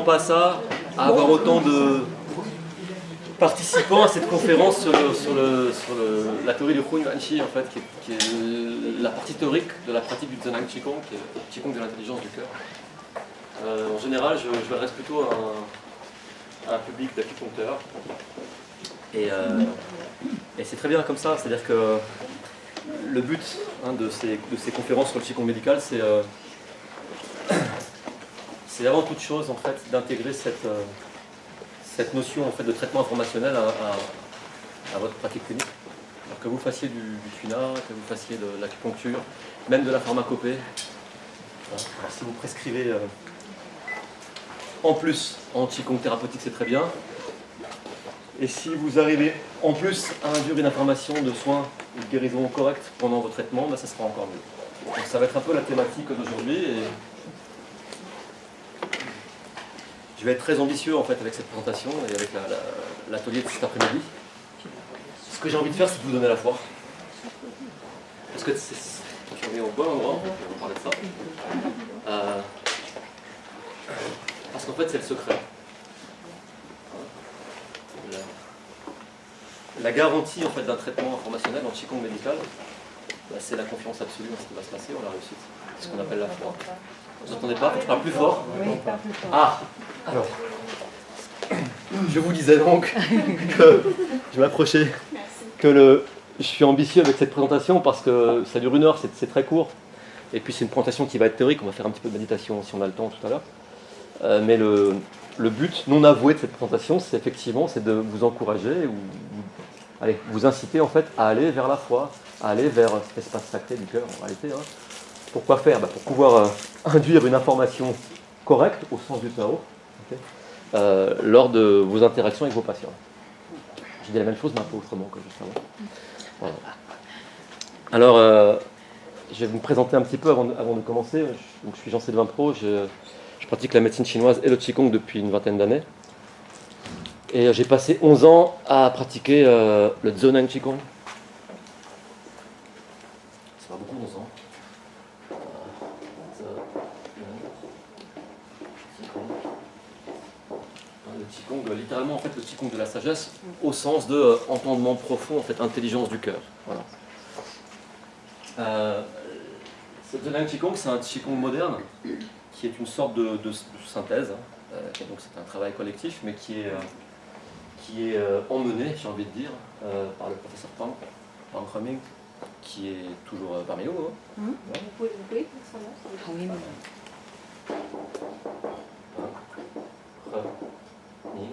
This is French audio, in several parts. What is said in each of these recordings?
pas ça à avoir autant de participants à cette conférence sur la théorie de Huang Yuanqi, en fait, qui est la partie théorique de la pratique du Zhenang Qigong, qui est le Qigong de l'intelligence du cœur. En général, je m'adresse plutôt à un public d'acupuncteurs. Et c'est très bien comme ça, c'est-à-dire que le but de ces conférences sur le Qigong médical, c'est avant toute chose en fait, d'intégrer cette notion en fait, de traitement informationnel à votre pratique clinique. Alors que vous fassiez du tuna, que vous fassiez de l'acupuncture, même de la pharmacopée. Alors, si vous prescrivez en plus en Qigong thérapeutique, c'est très bien. Et si vous arrivez en plus à induire une information de soins et de guérison correcte pendant vos traitements, ça sera encore mieux. Donc ça va être un peu la thématique d'aujourd'hui. Et je vais être très ambitieux en fait avec cette présentation et avec l'atelier de cet après-midi. Ce que j'ai envie de faire, c'est de vous donner la foi. Parce que on est au bon endroit, on va parler de ça. Parce qu'en fait, c'est le secret. La garantie en fait, d'un traitement informationnel en Qigong médical, c'est la confiance absolue dans ce qui va se passer ou la réussite. C'est ce qu'on appelle la foi. Vous n'entendez pas? Faut que je parle plus fort? Oui, parle plus fort. Ah, alors, je vous disais donc que je m'approchais, que je suis ambitieux avec cette présentation parce que ça dure 1 heure, c'est très court. Et puis c'est une présentation qui va être théorique, on va faire un petit peu de méditation si on a le temps tout à l'heure. Mais le but non avoué de cette présentation, c'est effectivement de vous encourager ou vous inciter en fait à aller vers la foi, à aller vers cet espace sacré du cœur en réalité. Pourquoi faire? Pour pouvoir induire une information correcte au sens du Tao lors de vos interactions avec vos patients. Je dis la même chose mais un peu autrement que juste avant. Voilà. Alors, je vais vous présenter un petit peu avant de commencer. Je suis Jean-Sylvain Pro, je pratique la médecine chinoise et le Qigong depuis une 20aine d'années. Et j'ai passé 11 ans à pratiquer le Zhenang Qigong. Ça va beaucoup 11 ans. Le Qigong, littéralement en fait le Qigong de la sagesse, au sens de entendement profond, en fait intelligence du cœur. Voilà. Ce Zhenang Qigong, c'est un Qigong moderne qui est une sorte de synthèse. Donc c'est un travail collectif, mais qui est emmené, j'ai envie de dire, par le professeur Pang Cruming, qui est toujours parmi nous. Vous pouvez dire son nom? Oui,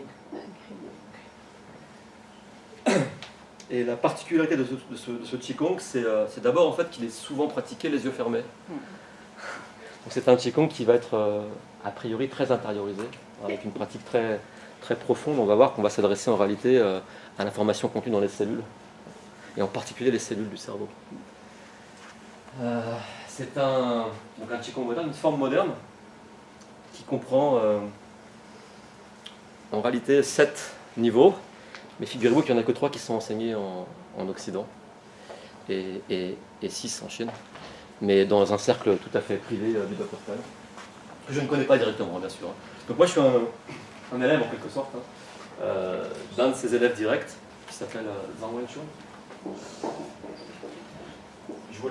Et la particularité de ce Qigong, c'est d'abord en fait qu'il est souvent pratiqué les yeux fermés. Donc c'est un Qigong qui va être a priori très intériorisé, avec une pratique très, très profonde. On va voir qu'on va s'adresser en réalité à l'information contenue dans les cellules, et en particulier les cellules du cerveau. C'est un Qigong moderne, une forme moderne, qui comprend en réalité 7 niveaux, mais figurez-vous qu'il n'y en a que 3 qui sont enseignés en Occident, et 6 en Chine, mais dans un cercle tout à fait privé du Dr Tal, que je ne connais pas directement, bien sûr. Donc moi je suis un élève en quelque sorte, d'un de ses élèves directs, qui s'appelle Zhang Wenchun. Je vous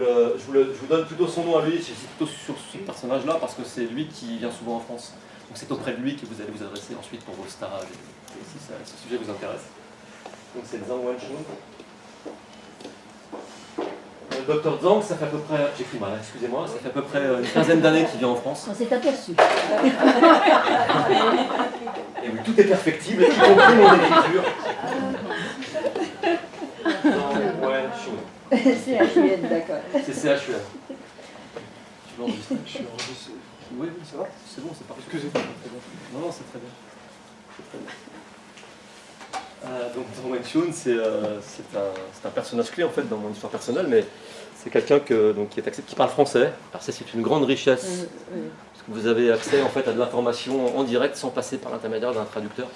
donne plutôt son nom à lui, c'est plutôt sur ce personnage-là, parce que c'est lui qui vient souvent en France. Donc c'est auprès de lui que vous allez vous adresser ensuite pour vos stages, et si ce sujet vous intéresse. Donc c'est Zhang Wenchun. Le docteur Zhang, ça fait à peu près, j'écris mal, excusez-moi, ça fait à peu près une quinzaine d'années qu'il vient en France. On s'est aperçu. Et oui, tout est perfectible, y compris mon écriture. Zhang Wenchun. C'est HUN, d'accord. C'est CHUN. Tu veux enregistrer? Je suis enregistré. Oui, ça va? C'est bon, c'est parfait. Excusez-moi. Non, c'est très bien. C'est très bien. Donc Zhang Wenchun, c'est un personnage clé en fait dans mon histoire personnelle, mais c'est quelqu'un qui parle français. Alors ça, c'est une grande richesse, parce que vous avez accès en fait à de l'information en direct sans passer par l'intermédiaire d'un traducteur,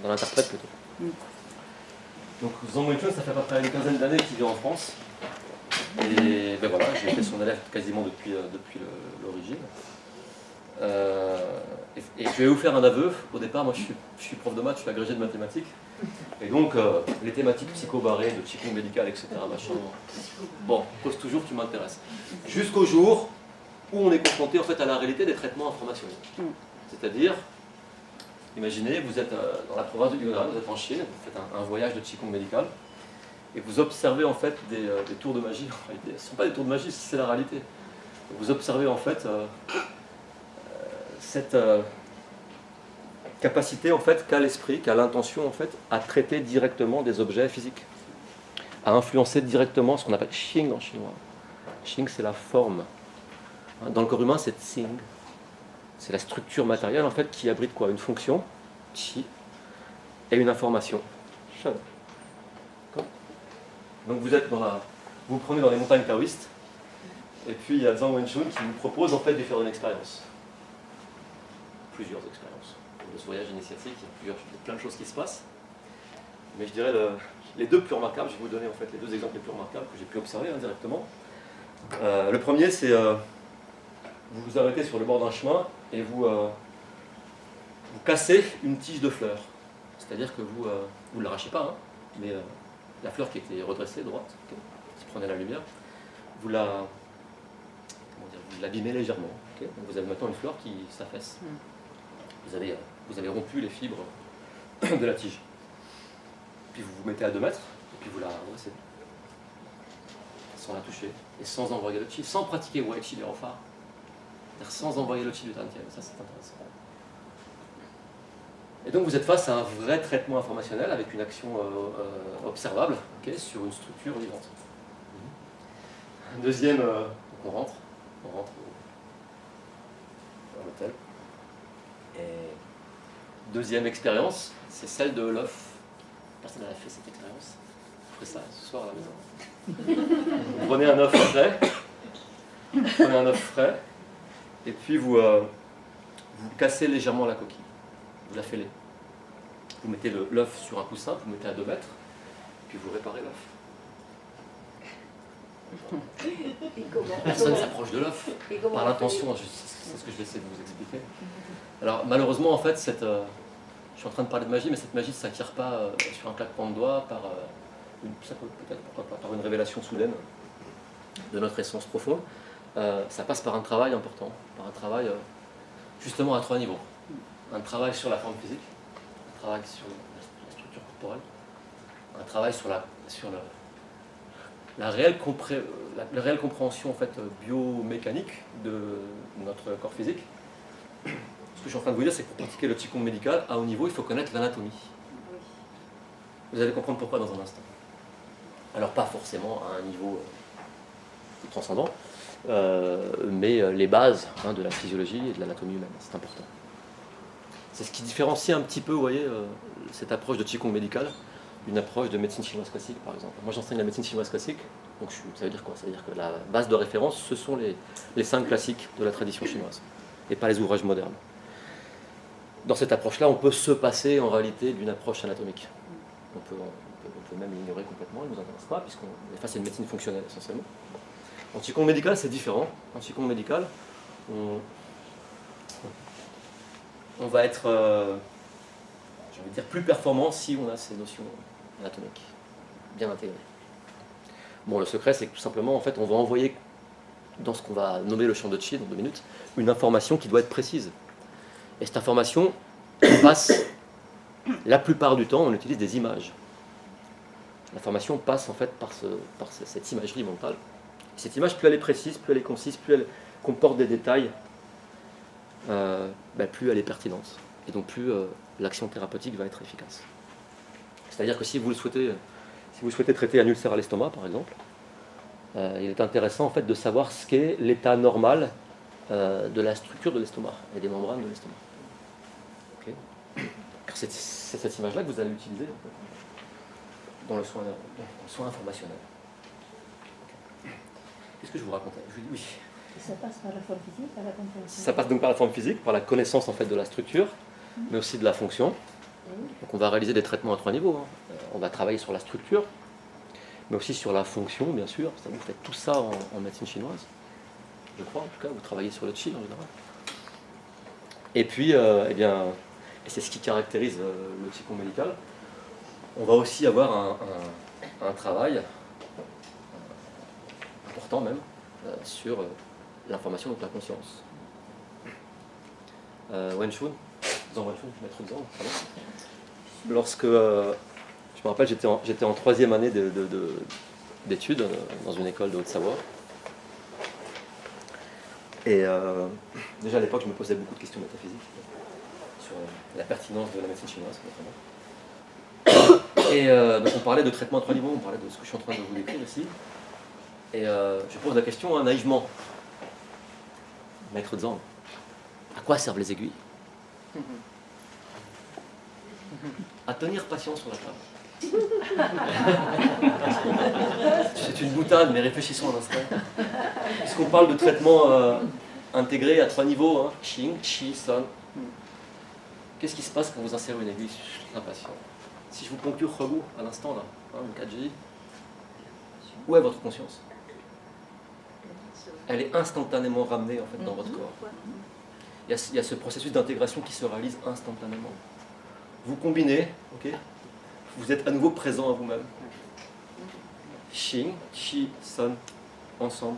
d'un interprète plutôt. Donc Zhang Wenchun, ça fait à peu près une quinzaine d'années qu'il vit en France, et ben voilà, j'ai été son élève quasiment depuis l'origine. Et je vais vous faire un aveu. Au départ, moi je suis prof de maths, je suis agrégé de mathématiques. Et donc, les thématiques psychobarrées, de Qigong médical, etc., machin, bon, pose toujours, tu m'intéresses. Jusqu'au jour où on est confronté en fait, à la réalité des traitements informationnels. C'est-à-dire, imaginez, vous êtes dans la province du Yunnan, vous êtes en Chine, vous faites un voyage de Qigong médical, et vous observez en fait des tours de magie. En réalité, ce ne sont pas des tours de magie, c'est la réalité. Vous observez en fait cette capacité en fait qu'a l'esprit, qu'a l'intention en fait à traiter directement des objets physiques, à influencer directement ce qu'on appelle Xing en chinois. Xing, c'est la forme. Dans le corps humain, c'est Xing. C'est la structure matérielle en fait qui abrite quoi? Une fonction, Qi, et une information, Shen. Donc vous êtes vous vous prenez dans les montagnes taoïstes, et puis il y a Zhang Wenchun qui vous propose en fait de faire une expérience. Plusieurs expériences. De ce voyage initiatique, il y a plein de choses qui se passent. Mais je dirais les deux plus remarquables, je vais vous donner en fait les deux exemples les plus remarquables que j'ai pu observer indirectement. Le premier, c'est vous vous arrêtez sur le bord d'un chemin et vous cassez une tige de fleurs. C'est-à-dire que vous ne l'arrachez pas, hein, mais la fleur qui était redressée, droite, okay, qui prenait la lumière, vous l'abîmez légèrement. Okay. Donc vous avez maintenant une fleur qui s'affaisse. Vous avez rompu les fibres de la tige. Puis vous vous mettez à 2 mètres, et puis vous la redressez. Sans la toucher, et sans envoyer le chi, sans pratiquer Wai Chi Liao-Fa. Sans envoyer le chi du Dantian. Ça, c'est intéressant. Et donc vous êtes face à un vrai traitement informationnel avec une action observable, okay, sur une structure vivante. Deuxième, on rentre à l'hôtel. Et deuxième expérience, c'est celle de l'œuf. Personne n'a fait cette expérience. Je ferai ça ce soir à la maison. Vous prenez un œuf frais, et puis vous cassez légèrement la coquille. Vous la fêlez. Vous mettez l'œuf sur un coussin, vous mettez à 2 mètres, puis vous réparez l'œuf. Personne ne s'approche de l'œuf par l'intention, c'est ce que je vais essayer de vous expliquer. Alors malheureusement en fait, je suis en train de parler de magie, mais cette magie ne s'acquiert pas sur un claquement de doigts, par une révélation soudaine de notre essence profonde. Ça passe par un travail important, par un travail justement à 3 niveaux. Un travail sur la forme physique, un travail sur la structure corporelle, un travail sur la réelle compréhension en fait, biomécanique de notre corps physique. Ce que je suis en train de vous dire, c'est que pour pratiquer le Qigong médical à haut niveau, il faut connaître l'anatomie. Vous allez comprendre pourquoi dans un instant. Alors pas forcément à un niveau transcendant, mais les bases de la physiologie et de l'anatomie humaine, c'est important. C'est ce qui différencie un petit peu, vous voyez, cette approche de Qigong médical d'une approche de médecine chinoise classique, par exemple. Moi, j'enseigne la médecine chinoise classique, donc ça veut dire quoi? Ça veut dire que la base de référence, ce sont les 5 classiques de la tradition chinoise, et pas les ouvrages modernes. Dans cette approche-là, on peut se passer en réalité d'une approche anatomique. On peut même l'ignorer complètement, elle ne nous intéresse pas, puisqu'on est face à une médecine fonctionnelle, essentiellement. En Qigong médical, c'est différent. En Qigong médical, on va être, je vais dire, plus performant si on a ces notions anatomiques bien intégrées. Bon, le secret, c'est que tout simplement, en fait, on va envoyer, dans ce qu'on va nommer le champ de Qi, dans 2 minutes, une information qui doit être précise. Et cette information passe, la plupart du temps, on utilise des images. L'information passe en fait par cette imagerie mentale. Cette image, plus elle est précise, plus elle est concise, plus elle comporte des détails, plus elle est pertinente. Et donc plus l'action thérapeutique va être efficace. C'est-à-dire que si vous souhaitez traiter un ulcère à l'estomac, par exemple, il est intéressant en fait de savoir ce qu'est l'état normal de la structure de l'estomac et des membranes de l'estomac. Okay. Car c'est cette image-là que vous allez utiliser en fait, dans le soin informationnel. Qu'est-ce que je vous racontais? Je vous dis oui. Ça passe par la forme physique, par la compréhension. Ça passe donc par la forme physique, par la connaissance en fait de la structure, mais aussi de la fonction. Donc on va réaliser des traitements à 3 niveaux. On va travailler sur la structure, mais aussi sur la fonction, bien sûr. Vous faites tout ça en médecine chinoise. Je crois, en tout cas, vous travaillez sur le Qi en général. Et puis, eh bien, et c'est ce qui caractérise le psychomédical, on va aussi avoir un travail important même sur l'information, donc la conscience. Wen Shun, maître Zhang, pardon. Lorsque, je me rappelle, j'étais en 3e année d'études dans une école de Haute-Savoie. Et déjà à l'époque, je me posais beaucoup de questions métaphysiques sur la pertinence de la médecine chinoise, notamment. Et donc on parlait de traitement à 3 niveaux, on parlait de ce que je suis en train de vous décrire ici. Et je pose la question naïvement. Maître Zhang, à quoi servent les aiguilles? À tenir patient sur la table. C'est une boutade, mais réfléchissons un instant. Puisqu'on parle de traitement intégré à 3 niveaux, hein, Qing, Qi, Sun. Qu'est-ce qui se passe quand vous insérez une aiguille sur un patient? Si je vous poncture Rebu à l'instant, là, hein, le 4G, où est votre conscience? Elle est instantanément ramenée en fait, dans votre corps. Il y a ce processus d'intégration qui se réalise instantanément. Vous combinez, ok, vous êtes à nouveau présent à vous-même. Qing, Qi, Sun, ensemble.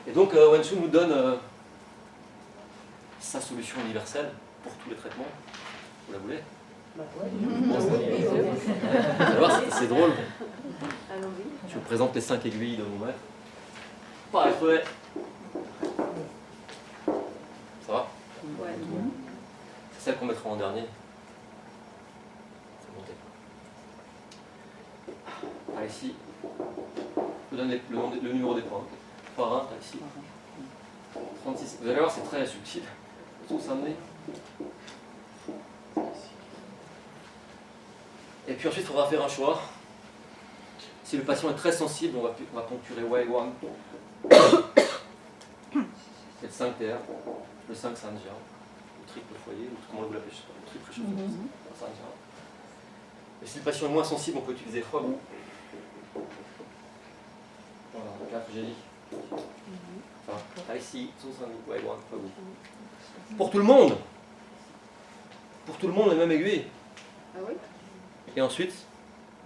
Et donc Wen Shun nous donne sa solution universelle pour tous les traitements. Vous la voulez? Vous allez voir, c'est drôle. Je vous présente les 5 aiguilles de mon maître. Parfait. Ça va? C'est celle qu'on mettra en dernier. C'est monté. Ah, ici, je vous donne le numéro des points. Par 1, ici. 36. Vous allez voir, c'est très subtil. Tout s'amener. Et puis ensuite, il faudra faire un choix. Si le patient est très sensible, on va poncturer Wei Guan. C'est le 5 TR, le 5 Sanjia, le triple foyer, ou comment vous l'appelez, le triple chauffeur. Et si le patient est moins sensible, on peut utiliser Rebu. Voilà, 4 Géli. Enfin, ici, Wei Guan, Rebu. Pour tout le monde! Pour tout le monde, les mêmes aiguilles. Ah oui? Et ensuite,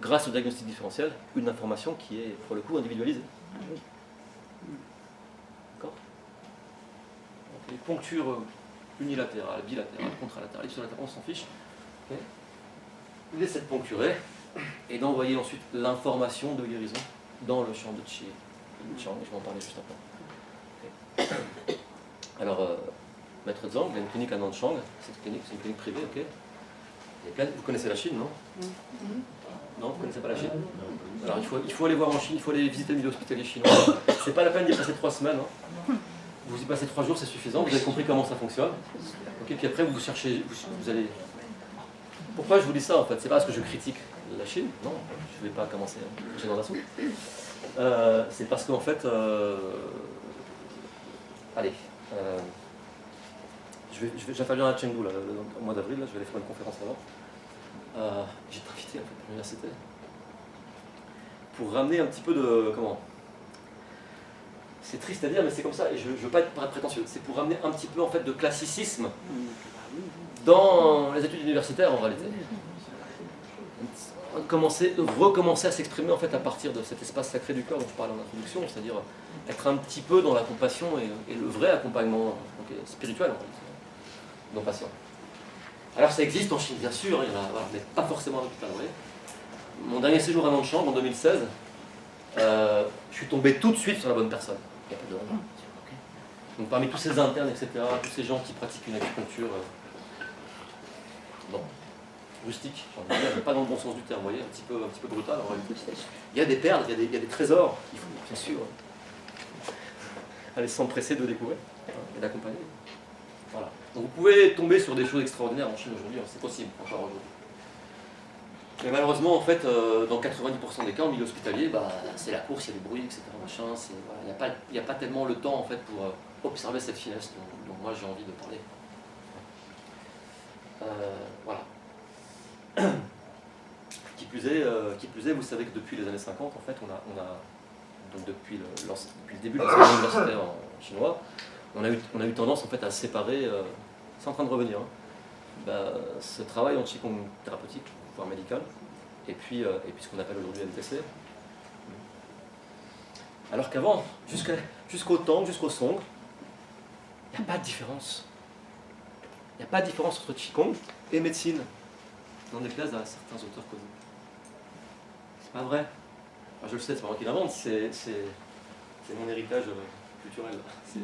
grâce au diagnostic différentiel, une information qui est, pour le coup, individualisée. D'accord? Les ponctures unilatérales, bilatérales, contralatérales, ipsilatérales, on s'en fiche. Okay. Il essaie de poncturer et d'envoyer ensuite l'information de guérison dans le champ de Qi. Je vais en parler juste après. Okay. Alors, Maître Zhang, il y a une clinique à Nanchang. Cette clinique, c'est une clinique privée, ok? Vous connaissez la Chine, non? Non, vous ne connaissez pas la Chine? Alors il faut aller voir en Chine, il faut aller visiter le milieu hospitalier chinois. C'est pas la peine d'y passer 3 semaines. Hein. Vous y passez 3 jours, c'est suffisant, vous avez compris comment ça fonctionne. Okay, puis après vous cherchez, vous allez... Pourquoi je vous dis ça en fait? C'est pas parce que je critique la Chine, non, je ne vais pas commencer à chercher dans la soupe. C'est parce qu'en fait... Allez, je vais faire à Chengdu là, au mois d'avril, je vais aller faire une conférence là-bas. J'ai été invité en fait, à l'université pour ramener un petit peu de... Comment? C'est triste à dire, mais c'est comme ça, et je ne veux pas être prétentieux. C'est pour ramener un petit peu en fait, de classicisme dans les études universitaires en réalité. Recommencer à s'exprimer en fait, à partir de cet espace sacré du cœur dont je parlais en introduction, c'est-à-dire être un petit peu dans la compassion et le vrai accompagnement spirituel en réalité, de nos patients. Alors ça existe en Chine, bien sûr, il y en a, voilà, mais pas forcément à l'hôpital. Mon dernier séjour à Nanchang en 2016, je suis tombé tout de suite sur la bonne personne. Donc parmi tous ces internes, etc., tous ces gens qui pratiquent une acupuncture rustique, pas dans le bon sens du terme, vous voyez, un petit peu brutal en réalité. Il y a des perles, il y a des trésors, il faut bien sûr aller s'empresser de découvrir et d'accompagner. Voilà. Donc vous pouvez tomber sur des choses extraordinaires en Chine aujourd'hui, c'est possible encore aujourd'hui. Mais malheureusement, en fait, dans 90% des cas, en milieu hospitalier, c'est la course, il y a du bruit, etc. Voilà. Il n'y a pas tellement le temps en fait, pour observer cette finesse dont moi j'ai envie de parler. Voilà. Qui plus est, vous savez que depuis les années 50, en fait, on a donc depuis le début de l'enseignement universitaire en chinois, on a eu tendance en fait à séparer, c'est en train de revenir, ce travail en Qigong thérapeutique, voire médical, et puis ce qu'on appelle aujourd'hui MTC. Alors qu'avant, jusqu'au Tang, jusqu'au Song, il n'y a pas de différence. Il n'y a pas de différence entre Qigong et médecine, dans des classes à certains auteurs connus. C'est pas vrai. Enfin, je le sais, c'est pas moi qui l'invente, c'est mon héritage culturel. C'est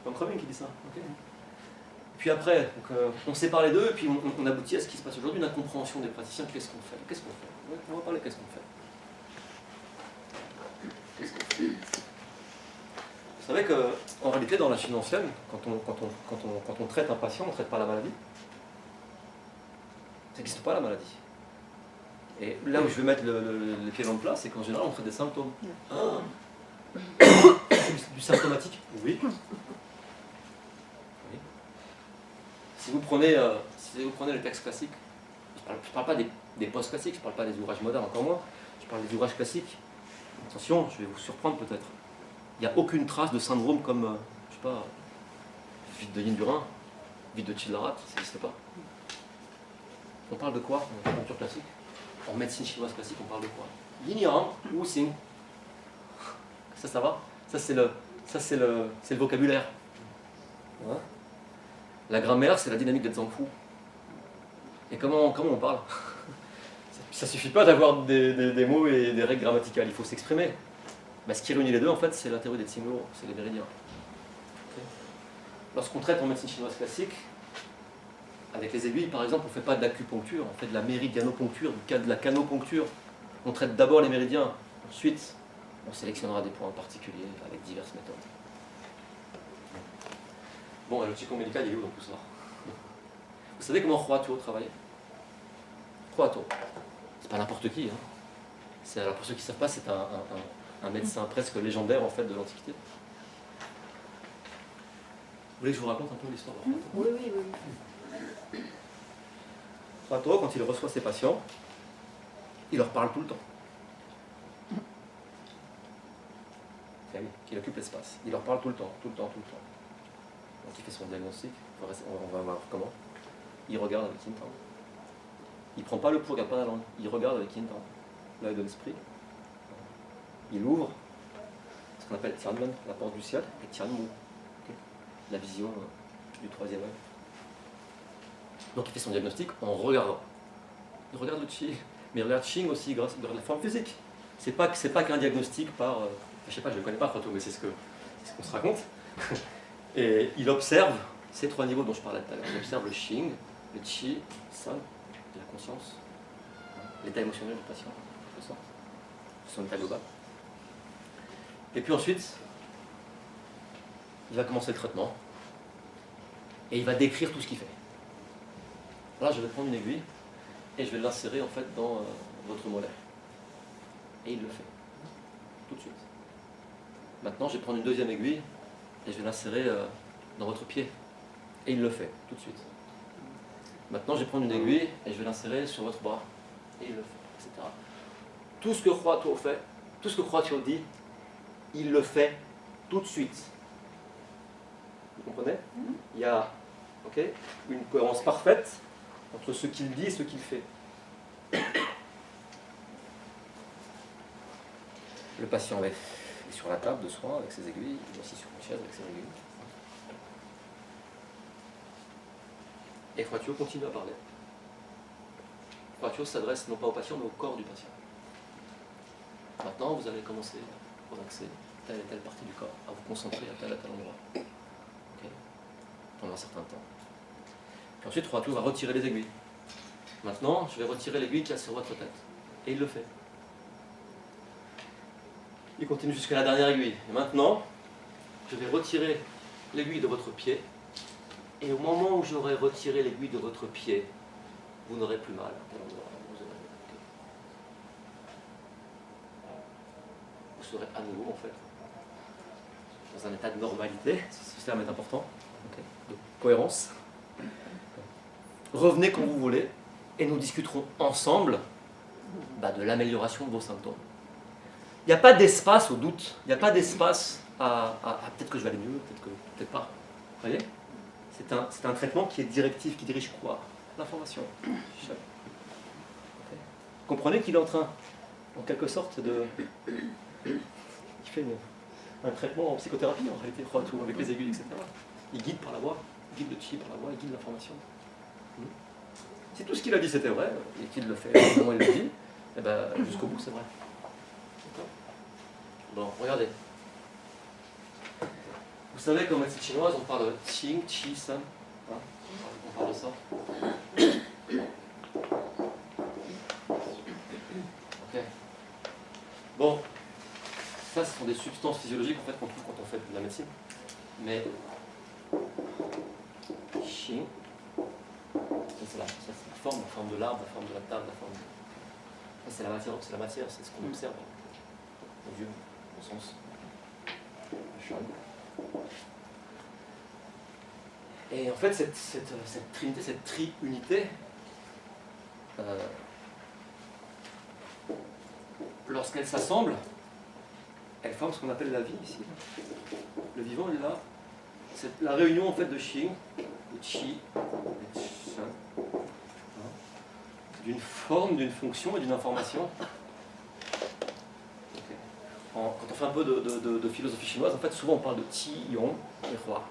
Tom Crumming qui dit ça. Okay. Puis après, donc, on sépare les deux, et puis on aboutit à ce qui se passe aujourd'hui, une incompréhension des praticiens. Qu'est-ce qu'on fait? Qu'est-ce qu'on fait? On va parler qu'est-ce qu'on fait. Qu'est-ce qu'on fait? Vous savez qu'en réalité, dans la Chine ancienne, quand on traite un patient, on ne traite pas la maladie. Ça n'existe pas la maladie. Et là où je vais mettre les pieds dans le plat, c'est qu'en général, on traite des symptômes. Du symptomatique? Oui. Si vous prenez les textes classiques, je ne parle pas des post-classiques, je ne parle pas des ouvrages modernes, encore moins, je parle des ouvrages classiques. Attention, je vais vous surprendre peut-être. Il n'y a aucune trace de syndrome comme, je sais pas, vide de Yin du Rhin, vide de Chilarat, ça n'existe pas. On parle de quoi en culture classique? En médecine chinoise classique, on parle de quoi? Yin Yang, Wu Xing. Ça va? Ça c'est le vocabulaire. Ouais. La grammaire, c'est la dynamique des Zhangfu. Et comment on parle? Ça suffit pas d'avoir des mots et des règles grammaticales, il faut s'exprimer. Ce qui réunit les deux, en fait, c'est la théorie des Qingluo, c'est les méridiens. Okay. Lorsqu'on traite en médecine chinoise classique, avec les aiguilles, par exemple, on ne fait pas de l'acupuncture, on fait de la méridianopuncture, de la canopuncture. On traite d'abord les méridiens, ensuite on sélectionnera des points particuliers avec diverses méthodes. Bon, et le Qigong médical, il est où dans tout ça? Vous savez comment Hua Tuo travaillait? Hua Tuo, c'est pas n'importe qui. Hein. Alors pour ceux qui ne savent pas, c'est un médecin presque légendaire en fait de l'Antiquité. Vous voulez que je vous raconte un peu l'histoire de Hua Tuo? Oui. Hua Tuo, quand il reçoit ses patients, il leur parle tout le temps. C'est lui qui occupe l'espace. Il leur parle tout le temps. Donc il fait son diagnostic, on va voir comment. Il regarde avec Yin Tang. Il ne prend pas le pouls, il ne regarde pas la langue. Il regarde avec Yin Tang, l'œil de l'esprit. Il ouvre ce qu'on appelle Tianmen, la porte du ciel, et Tianmu, okay, la vision du troisième œil. Donc il fait son diagnostic en regardant. Il regarde le Qi, mais il regarde Qing aussi, il regarde la forme physique. C'est pas qu'un diagnostic par... je sais pas, je ne le connais pas, mais c'est ce qu'on se raconte. Et il observe ces trois niveaux dont je parlais tout à l'heure. Il observe le Qing, le Qi, San, la conscience, l'état émotionnel du patient, son état global. Et puis ensuite, il va commencer le traitement et il va décrire tout ce qu'il fait. Là, je vais prendre une aiguille et je vais l'insérer en fait dans votre molaire. Et il le fait, tout de suite. Maintenant, je vais prendre une deuxième aiguille et je vais l'insérer dans votre pied. Et il le fait, tout de suite. Maintenant, je vais prendre une aiguille et je vais l'insérer sur votre bras. Et il le fait, etc. Tout ce que Hua Tuo fait, tout ce que Hua Tuo dit, il le fait tout de suite. Vous comprenez? Il y a une cohérence parfaite entre ce qu'il dit et ce qu'il fait. Le patient est sur la table de soins avec ses aiguilles, il est aussi sur une chaise avec ses aiguilles. Et Hua Tuo continue à parler. Hua Tuo s'adresse non pas au patient, mais au corps du patient. Maintenant, vous allez commencer à relaxer telle et telle partie du corps, à vous concentrer à tel endroit. Okay. Pendant un certain temps. Puis ensuite, Hua Tuo va retirer les aiguilles. Maintenant, je vais retirer l'aiguille qu'il y a sur votre tête. Et il le fait. Il continue jusqu'à la dernière aiguille. Et maintenant, je vais retirer l'aiguille de votre pied. Et au moment où j'aurai retiré l'aiguille de votre pied, vous n'aurez plus mal. Vous serez à nouveau, en fait, dans un état de normalité. Ce terme est important. De cohérence. Revenez quand vous voulez et nous discuterons ensemble de l'amélioration de vos symptômes. Il n'y a pas d'espace au doute, il n'y a pas d'espace à peut-être que je vais aller mieux, peut-être pas. Vous voyez? C'est un traitement qui est directif, qui dirige quoi? L'information. Okay. Comprenez qu'il est en train, en quelque sorte, il fait un traitement en psychothérapie, en réalité, tout avec les aiguilles, etc. Il guide par la voix, il guide le chi par la voix, il guide l'information. Si tout ce qu'il a dit c'était vrai, et qu'il le fait, comment il le dit, eh ben, jusqu'au bout c'est vrai. Bon, regardez. Vous savez qu'en médecine chinoise, on parle de Qing, Qi, San. Hein, on parle de ça. Ok. Bon, ça, ce sont des substances physiologiques en fait qu'on trouve quand on fait de la médecine. Mais Qing, ça c'est la forme de l'arbre, la forme de la table, la forme de... Ça c'est la matière, c'est ce qu'on observe aux yeux, au sens. Et en fait, cette trinité, cette triunité, lorsqu'elle s'assemble, elle forme ce qu'on appelle la vie ici. Le vivant est là. C'est la réunion en fait de Qing, de Qi, de Shan, d'une forme, d'une fonction et d'une information. Quand on fait un peu de philosophie chinoise, en fait, souvent on parle de Qi, Yong et Hua.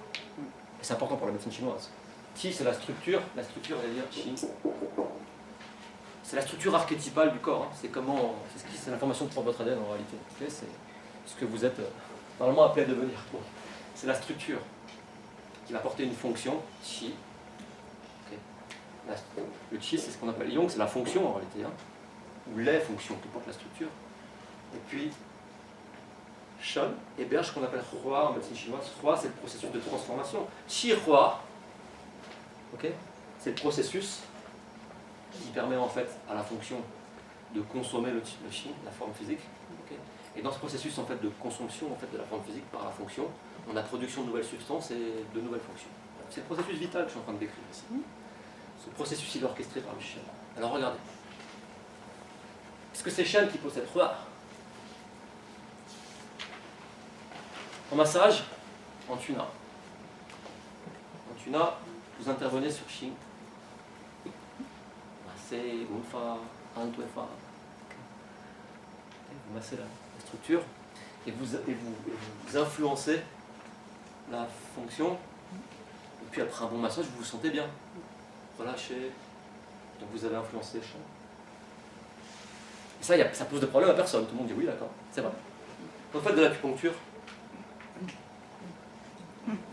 Et c'est important pour la médecine chinoise. Qi, c'est la structure, elle dire Qi. C'est la structure archétypale du corps. Hein. C'est l'information que porte votre ADN en réalité. Okay, c'est ce que vous êtes normalement appelé à devenir. Bon. C'est la structure qui va porter une fonction, Qi. Okay. Le Qi, c'est ce qu'on appelle Yong, c'est la fonction en réalité. Hein. Ou les fonctions qui portent la structure. Et puis, Shan héberge ce qu'on appelle Hua en médecine chinoise. Hua, c'est le processus de transformation. Qi Hua, okay, c'est le processus qui permet en fait à la fonction de consommer le Qi, la forme physique. Okay. Et dans ce processus en fait, de consommation en fait, de la forme physique par la fonction, on a production de nouvelles substances et de nouvelles fonctions. C'est le processus vital que je suis en train de décrire ici. Ce processus il est orchestré par le Shan. Alors regardez. Est-ce que c'est Shan qui possède Hua? En massage, en tuna. En tuna, vous intervenez sur Qing. Massez, Gunfa, Antuefa. Vous massez la structure et vous influencez la fonction. Et puis après un bon massage, vous vous sentez bien. Relâchez. Donc vous avez influencé le champ. Et ça pose de problème à personne. Tout le monde dit oui, d'accord, c'est vrai. Quand vous faites de l'acupuncture,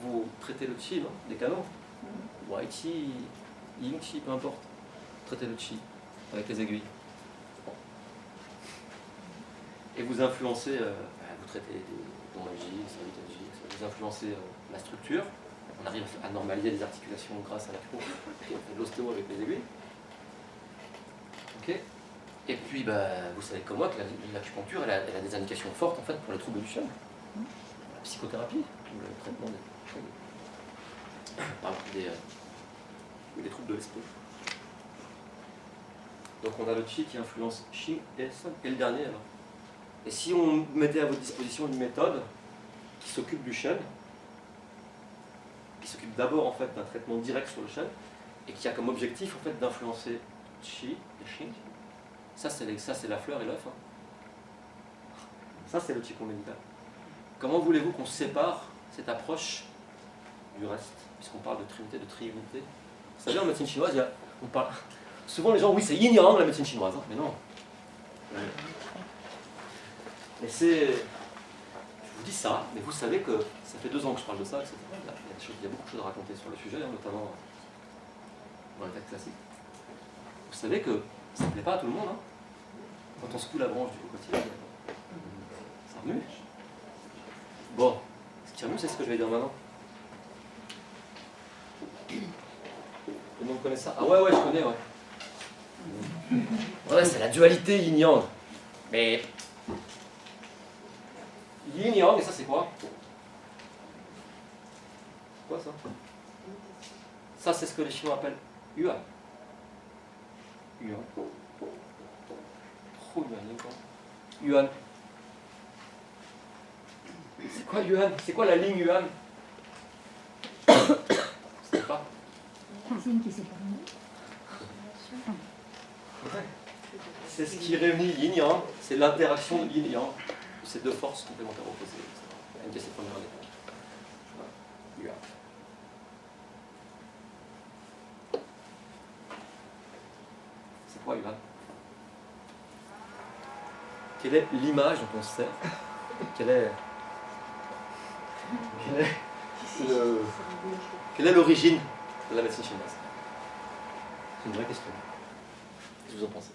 vous traitez le chi, non? Des canaux. Wai chi, yin chi, peu importe. Traitez le chi avec les aiguilles. Et vous influencez, vous traitez des dons magiques, vous influencez la structure. On arrive à normaliser les articulations grâce à l'acupuncture. Puis on fait de l'ostéo avec les aiguilles. Ok. Et puis, vous savez comme moi que l'acupuncture, elle a des indications fortes en fait pour les troubles du Shan. La psychothérapie, le traitement des troubles de l'esprit. Donc on a le Qi qui influence Qing et San. Et le dernier alors. Et si on mettait à votre disposition une méthode qui s'occupe du Shan, qui s'occupe d'abord en fait d'un traitement direct sur le Shan, et qui a comme objectif en fait d'influencer Qi et Qing, ça c'est la fleur et l'œuf. Hein. Ça c'est le Qigong médical. Comment voulez-vous qu'on sépare cette approche du reste, puisqu'on parle de trinité, de triunité? Vous savez, en médecine chinoise, on parle... souvent les gens, oui, c'est yin-yang la médecine chinoise, hein, mais non. Mais c'est... Je vous dis ça, mais vous savez que ça fait 2 ans que je parle de ça, etc. Il y a beaucoup de choses à raconter sur le sujet, hein, notamment dans les textes classiques. Vous savez que ça ne plaît pas à tout le monde. Hein. Quand on secoue la branche du cocotier, ça remue. Bon, ce qui remue, c'est ce que je vais dire maintenant. Tout le monde connaît ça? Ah ouais, je connais, ouais. Ouais, c'est la dualité yin-yang. Mais... yin-yang, et ça c'est quoi? C'est quoi ça? Ça c'est ce que les Chinois appellent yuan. Yuan. Trop yuan, yuan. quoi Yuan? C'est quoi la ligne Yuan? Je sais pas. Signe qui sépare. Ouais. C'est ce qui réunit yin yang, c'est l'interaction de yin yang, de ces deux forces complémentaires opposées. Une de ces premières années. Yuan. C'est quoi Yuan? Quelle est l'image dont on se sert? Quelle est l'origine de la médecine chinoise? C'est une vraie question. Qu'est-ce que vous en pensez?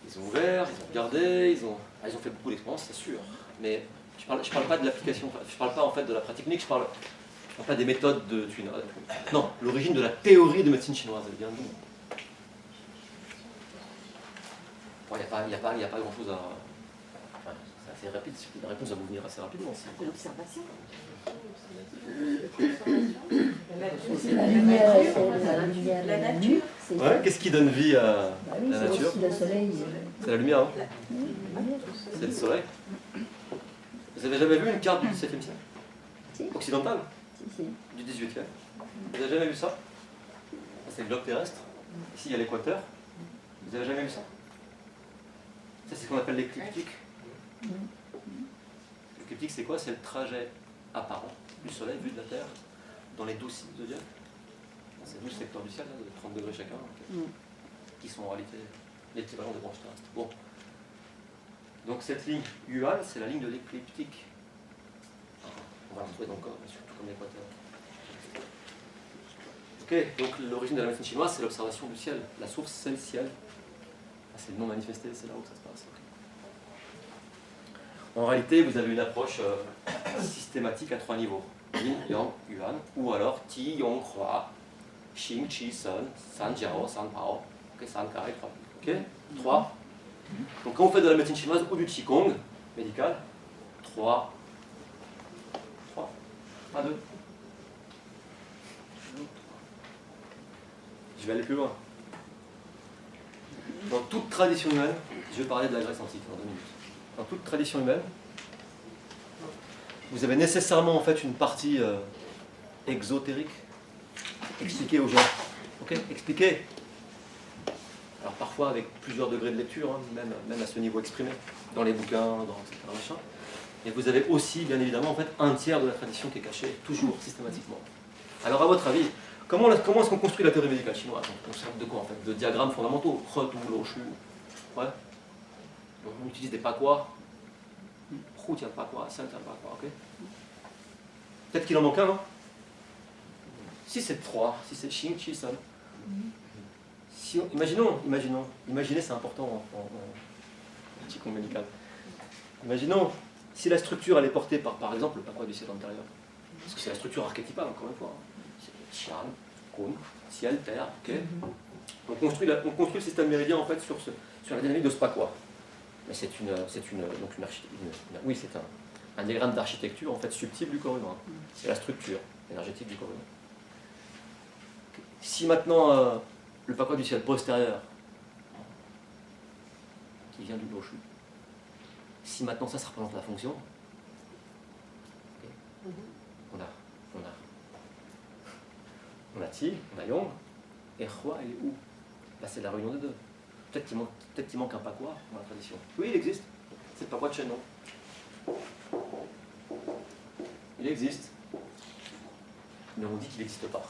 Ils ont ouvert, ils ont regardé, ils ont fait beaucoup d'expériences, c'est sûr. Mais je parle pas de l'application, je parle pas en fait de la pratique clinique, je parle pas des méthodes de Tuina. Non, l'origine de la théorie de médecine chinoise, elle vient d'où? Bon, il n'y a pas grand chose à. Enfin, c'est assez rapide, la réponse va vous venir assez rapidement aussi. L'observation. La lumière, la nature. Ouais, qu'est-ce qui donne vie à Bah oui, la c'est nature? aussi le soleil. C'est la lumière, hein? Oui. C'est le soleil. Vous avez jamais vu une carte du XVIIe siècle? Si. Occidentale? Si. Du XVIIIe? Vous avez jamais vu ça? Ça, c'est le globe terrestre. Ici, il y a l'équateur. Vous avez jamais vu ça? Ça, c'est ce qu'on appelle l'écliptique. L'écliptique, c'est quoi? C'est le trajet apparent du soleil vu de la Terre dans les 12 signes zodiaques. C'est 12 secteurs du ciel, là, de 30 degrés chacun, qui sont en réalité l'équivalent des branches terrestres. Bon. Donc cette ligne Yuan, c'est la ligne de l'écliptique. On va la retrouver dans le corps, mais surtout comme l'équateur. Ok, donc l'origine de la médecine chinoise, c'est l'observation du ciel. La source, c'est le ciel. Ah, c'est le non manifesté, c'est là où ça se passe. Okay. En réalité, vous avez une approche systématique à 3 niveaux. Yin, Yang, Yuan, ou alors Ti, Yong, Hua, Xing, Qi, Sun, San, Jiao, San, Pao, ok, San, Carré, 3. Ok, 3. Donc quand vous faites de la médecine chinoise ou du Qigong médical, 3. 3. Pas 2. Je vais aller plus loin. Dans toute tradition humaine, je vais parler de la Grèce antique dans 2 minutes. Dans toute tradition humaine, vous avez nécessairement en fait une partie exotérique. Expliquer aux gens. Ok, expliquer. Alors parfois avec plusieurs degrés de lecture, hein, même à ce niveau exprimé, dans les bouquins, dans etc. Machin. Et vous avez aussi, bien évidemment, en fait, un tiers de la tradition qui est cachée, toujours, systématiquement. Alors à votre avis, comment est-ce qu'on construit la théorie médicale chinoise? On sert de quoi en fait? De diagrammes fondamentaux. Re, tu, lo, shu. Ouais. Donc on utilise des pakwa. Hu tient pakwa, san tient pakwa, ok? Peut-être qu'il en manque un, non? Si c'est 3, si c'est Xing, Qi, Sun. Si imaginez, c'est important en Qigong médical. Imaginons, si la structure elle est portée par exemple, le pakwa du ciel antérieur. Parce que c'est la structure archétypale, encore une fois. C'est Qian, Kun, ciel, terre, ok? On construit le système méridien en fait sur la dynamique de ce pakwa. Mais c'est un diagramme d'architecture en fait subtil du corps humain. C'est la structure énergétique du corps humain. Si maintenant le pakwa du ciel postérieur, qui vient du Loshu, si maintenant ça représente la fonction, okay, on a Ti, on a Yong, et Hua et Wu. Là c'est la réunion des deux. Peut-être qu'il manque un pakwa dans la tradition. Oui, il existe. C'est le pakwa de Shennon. Il existe. Mais on dit qu'il n'existe pas.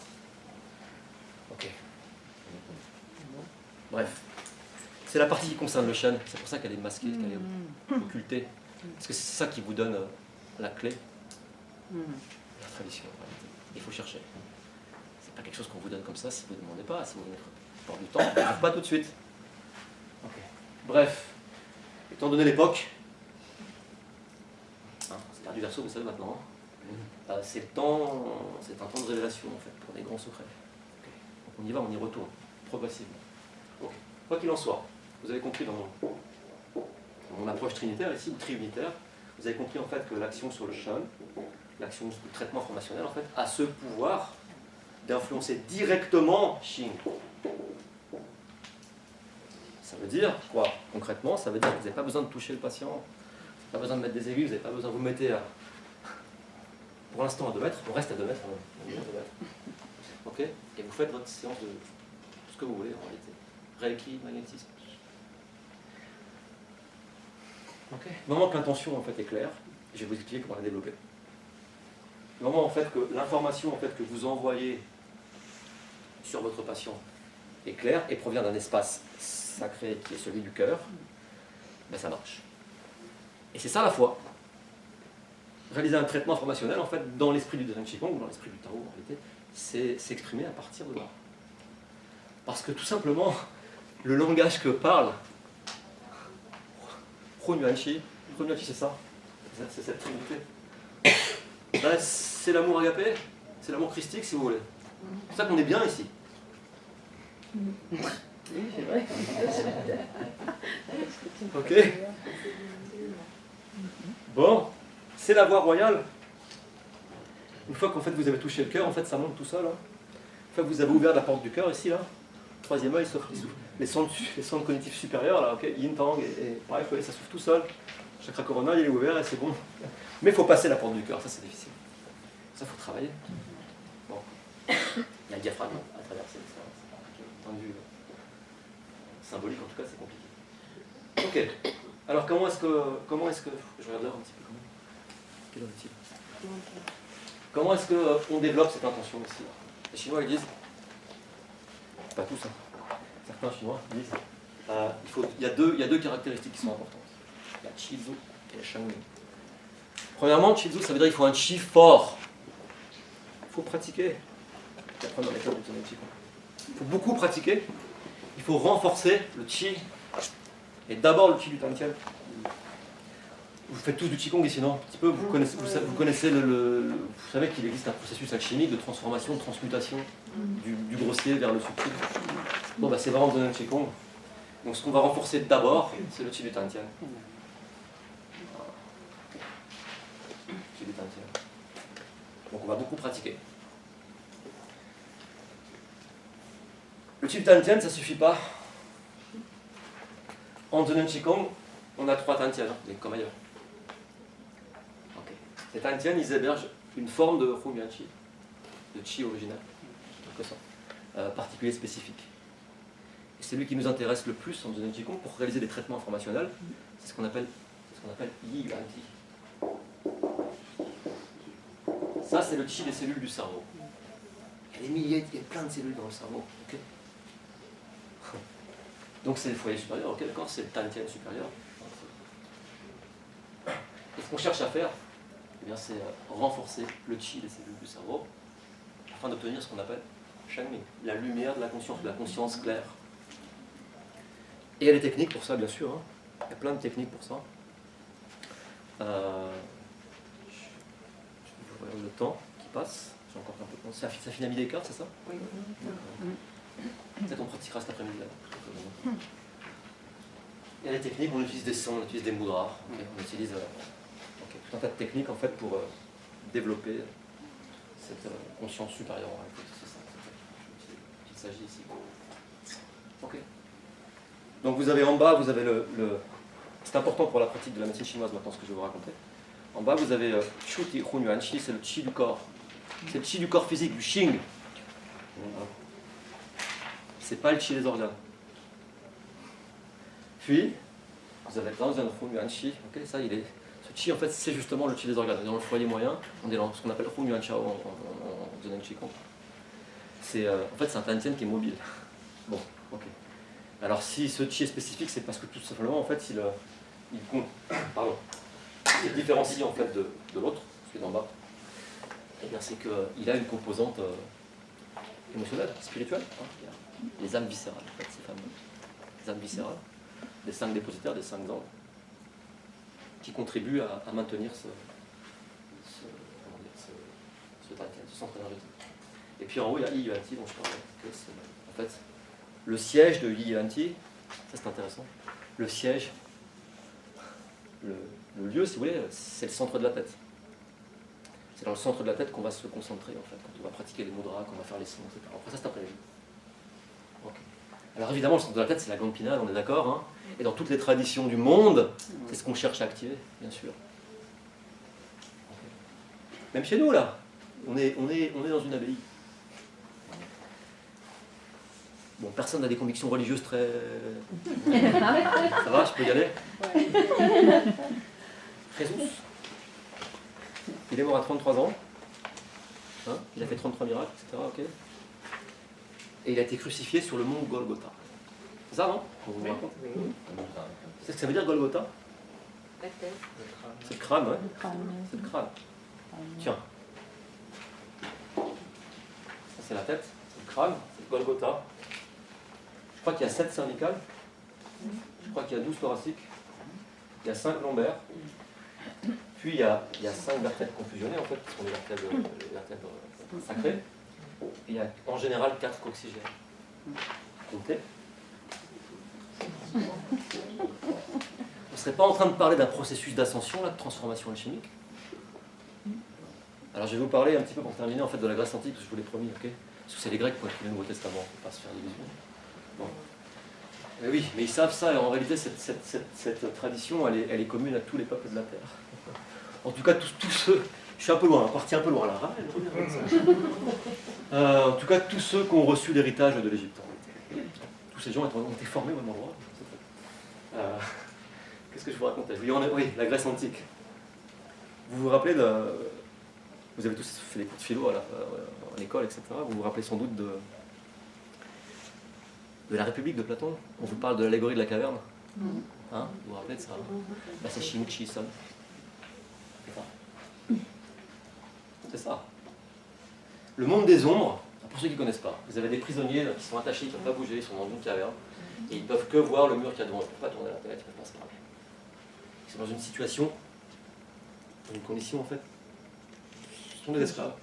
Ok. Bref. C'est la partie qui concerne le Shen. C'est pour ça qu'elle est masquée, qu'elle est occultée. Parce que c'est ça qui vous donne la clé de la tradition. Il faut chercher. C'est pas quelque chose qu'on vous donne comme ça si vous ne demandez pas, si vous prenez du temps, on ne trouve pas tout de suite. Okay. Bref, étant donné l'époque, c'est l'ère du Verseau, vous savez maintenant, c'est un temps de révélation en fait, pour des grands secrets. Okay. Donc on y va, on y retourne, progressivement. Okay. Quoi qu'il en soit, vous avez compris dans mon approche trinitaire ici, ou triunitaire, vous avez compris en fait que l'action sur le Shen, l'action du traitement formationnel en fait, a ce pouvoir d'influencer directement Xing. Ça veut dire quoi concrètement? Ça veut dire que vous n'avez pas besoin de toucher le patient, Pas besoin de mettre des aiguilles, vous n'avez pas besoin, vous mettez pour l'instant à 2 mètres, on reste à 2 mètres, on est à 2 mètres. Ok. Et vous faites votre séance de ce que vous voulez en réalité. Reiki, magnétisme. Ok. Le moment que l'intention en fait est claire, je vais vous expliquer comment la développer. Le moment en fait que l'information en fait que vous envoyez sur votre patient est claire et provient d'un espace sacré qui est celui du cœur, ben ça marche. Et c'est ça la foi. Réaliser un traitement informationnel en fait dans l'esprit du Zhen Qigong ou dans l'esprit du Tao en réalité, c'est s'exprimer à partir de là. Parce que tout simplement, le langage que parle Hunyuanchi, c'est ça, c'est cette trinité. Ben, c'est l'amour agapé, c'est l'amour christique si vous voulez. C'est ça qu'on est bien ici. Oui, c'est vrai. Ok. Bon, c'est la voie royale. Une fois qu'en fait vous avez touché le cœur, en fait ça monte tout seul. Hein. Une fois que vous avez ouvert la porte du cœur ici, là, troisième œil s'ouvre, les centres cognitifs supérieurs, là, ok, yin, tang, et pareil, vous voyez, ça s'ouvre tout seul. Chakra coronal, il est ouvert et c'est bon. Mais il faut passer la porte du cœur, ça c'est difficile. Ça, il faut travailler. Bon. Il y a le diaphragme à traverser, c'est un point de vue symbolique, en tout cas, c'est compliqué. Ok. Alors, comment est-ce que... Je regarde l'heure un petit peu quand même. Quelle heure est-il ? Comment est-ce qu'on développe cette intention ici ? Les Chinois, ils disent... Pas tous, hein. Certains Chinois disent... il y a deux caractéristiques qui sont importantes. La Chizu et la Shangming. Premièrement, Chizu, ça veut dire qu'il faut un chi fort. Il faut pratiquer. C'est la première méthode du Zhen Qigong. Il faut beaucoup pratiquer. Il faut renforcer le chi. Et d'abord le chi du Tantien. Vous faites tous du Qigong ici, non ? Un petit peu, vous connaissez vous savez qu'il existe un processus alchimique de transformation, de transmutation du grossier vers le subtil. Bon, bah, c'est vraiment le Zhen Qigong. Donc ce qu'on va renforcer d'abord, c'est le chi du Tantien. Donc on va beaucoup pratiquer. Le chi du Tantien, ça ne suffit pas. En Zhen Qigong, on a 3 Tantians, comme ailleurs. Okay. Ces Tantians, ils hébergent une forme de Hunyuanchi, de chi original, particulier spécifique. Et c'est lui qui nous intéresse le plus en Zhen Qigong pour réaliser des traitements informationnels. C'est ce qu'on appelle Yi Yuanti. Ça, c'est le chi des cellules du cerveau. Il y a des milliers, il y a plein de cellules dans le cerveau. Okay. Donc c'est le foyer supérieur, ok, d'accord, c'est le Tantien supérieur. Et ce qu'on cherche à faire, eh bien, c'est renforcer le chi des cellules du cerveau afin d'obtenir ce qu'on appelle Shangming, la lumière de la conscience claire. Et il y a des techniques pour ça, bien sûr. Hein. Il y a plein de techniques pour ça. Je vois le temps qui passe. J'ai encore un peu de temps. Ça finit à midi et quart, c'est ça ? Oui. Peut-être on pratiquera cet après-midi. Il y a des techniques, on utilise des sons, on utilise des mudras. Okay. On utilise tout un tas de techniques en fait, pour développer cette conscience supérieure. C'est ça qu'il s'agit ici. Ok. Donc vous avez en bas, vous avez c'est important pour la pratique de la médecine chinoise maintenant ce que je vais vous raconter. En bas vous avez Shuti Hunyuanchi, c'est le chi du corps. C'est le chi du corps physique, du Xing. C'est pas le chi des organes. Puis, vous avez dans un Hunyuanchi, ok, ça il est. Ce chi en fait c'est justement le chi des organes. Dans le foyer moyen, on est dans ce qu'on appelle Hunyuanchi en Zhen Qigong. En fait c'est un Tantien qui est mobile. Bon, ok. Alors si ce chi est spécifique, c'est parce que tout simplement en fait il différencie en fait de l'autre, celui d'en bas. Et bien c'est qu'il a une composante émotionnelle, spirituelle. Hein. Il y a les âmes viscérales, en fait, ces fameuses les âmes viscérales, des 5 dépositaires, des 5 anges, qui contribuent à maintenir ce centre énergétique. Et puis en haut, il y a Yi Yuanti, dont je parlais, que c'est en fait le siège de Yi Yuanti. Ça c'est intéressant. Le siège, le lieu, si vous voulez, c'est le centre de la tête. C'est dans le centre de la tête qu'on va se concentrer, en fait, quand on va pratiquer les mudras, qu'on va faire les sons, etc. Après ça, c'est après-midi. Okay. Alors évidemment, le centre de la tête, c'est la glande pinale, on est d'accord, hein. Et dans toutes les traditions du monde, c'est ce qu'on cherche à activer, bien sûr. Même chez nous, là, on est dans une abbaye. Bon, personne n'a des convictions religieuses très... Ça va, je peux y aller? Jésus. Il est mort à 33 ans. Hein, il a fait 33 miracles, etc. Okay. Et il a été crucifié sur le mont Golgotha. C'est ça, non? On vous raconte. C'est ce que ça veut dire, Golgotha? La tête. C'est le crâne, ouais. C'est le crâne. Tiens. Ça, c'est la tête, c'est le crâne, c'est le Golgotha. Je crois qu'il y a 7 cervicales. Je crois qu'il y a 12 thoraciques. Il y a 5 lombaires. Puis il y a 5 vertèbres confusionnées, en fait, qui sont les vertèbres sacrées. Et il y a en général 4 coccygènes. Comptez. On ne serait pas en train de parler d'un processus d'ascension, là, de transformation alchimique? Alors je vais vous parler un petit peu pour terminer en fait de la Grèce antique, parce que je vous l'ai promis, ok? Parce que c'est les Grecs qui ont écrit le Nouveau Testament, il ne faut pas se faire d'illusions. Bon. Mais oui, mais ils savent ça, et en réalité cette tradition, elle est commune à tous les peuples de la Terre. En tout cas, tous ceux, je suis un peu loin, parti un peu loin là, en tout cas, tous ceux qui ont reçu l'héritage de l'Égypte. Tous ces gens ont été formés au même endroit. Qu'est-ce que je vous racontais? Oui, la Grèce antique. Vous vous rappelez vous avez tous fait des cours de philo en école, etc. Vous vous rappelez sans doute de la République de Platon. On vous parle de l'allégorie de la caverne. Hein, vous vous rappelez de ça? Bah, c'est Shinichi Son. C'est ça. Le monde des ombres, pour ceux qui ne connaissent pas, vous avez des prisonniers qui sont attachés, ils ne peuvent pas bouger, ils sont dans une caverne, et ils ne peuvent que voir le mur qu'il y a devant eux. Ils ne peuvent pas tourner la tête, ils ne peuvent pas se parler. Ils sont dans une situation, dans une condition en fait. Ce sont des esclaves.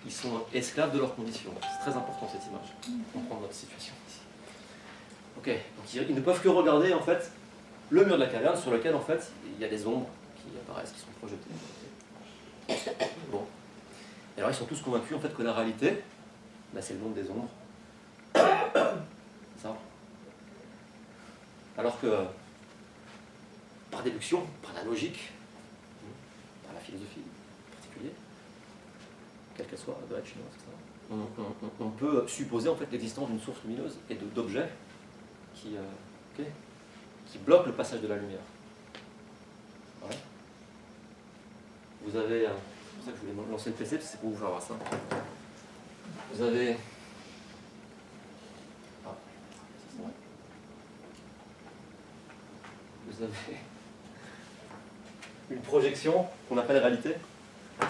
Ils sont esclaves de leurs conditions. C'est très important cette image, pour comprendre notre situation ici. Ok, donc ils ne peuvent que regarder en fait le mur de la caverne sur lequel en fait il y a des ombres qui apparaissent, qui sont projetées. Bon. Et alors ils sont tous convaincus en fait que la réalité, bah, c'est le monde des ombres. Ça. Alors que, par déduction, par la logique, par la philosophie en particulier, quelle qu'elle soit, grec, chinoise, etc., on peut supposer en fait l'existence d'une source lumineuse et d'objets qui bloquent le passage de la lumière. Ouais. Vous avez, c'est pour ça que je voulais lancer le PC, c'est pour vous faire voir ça. Vous avez, vous avez une projection qu'on appelle réalité. En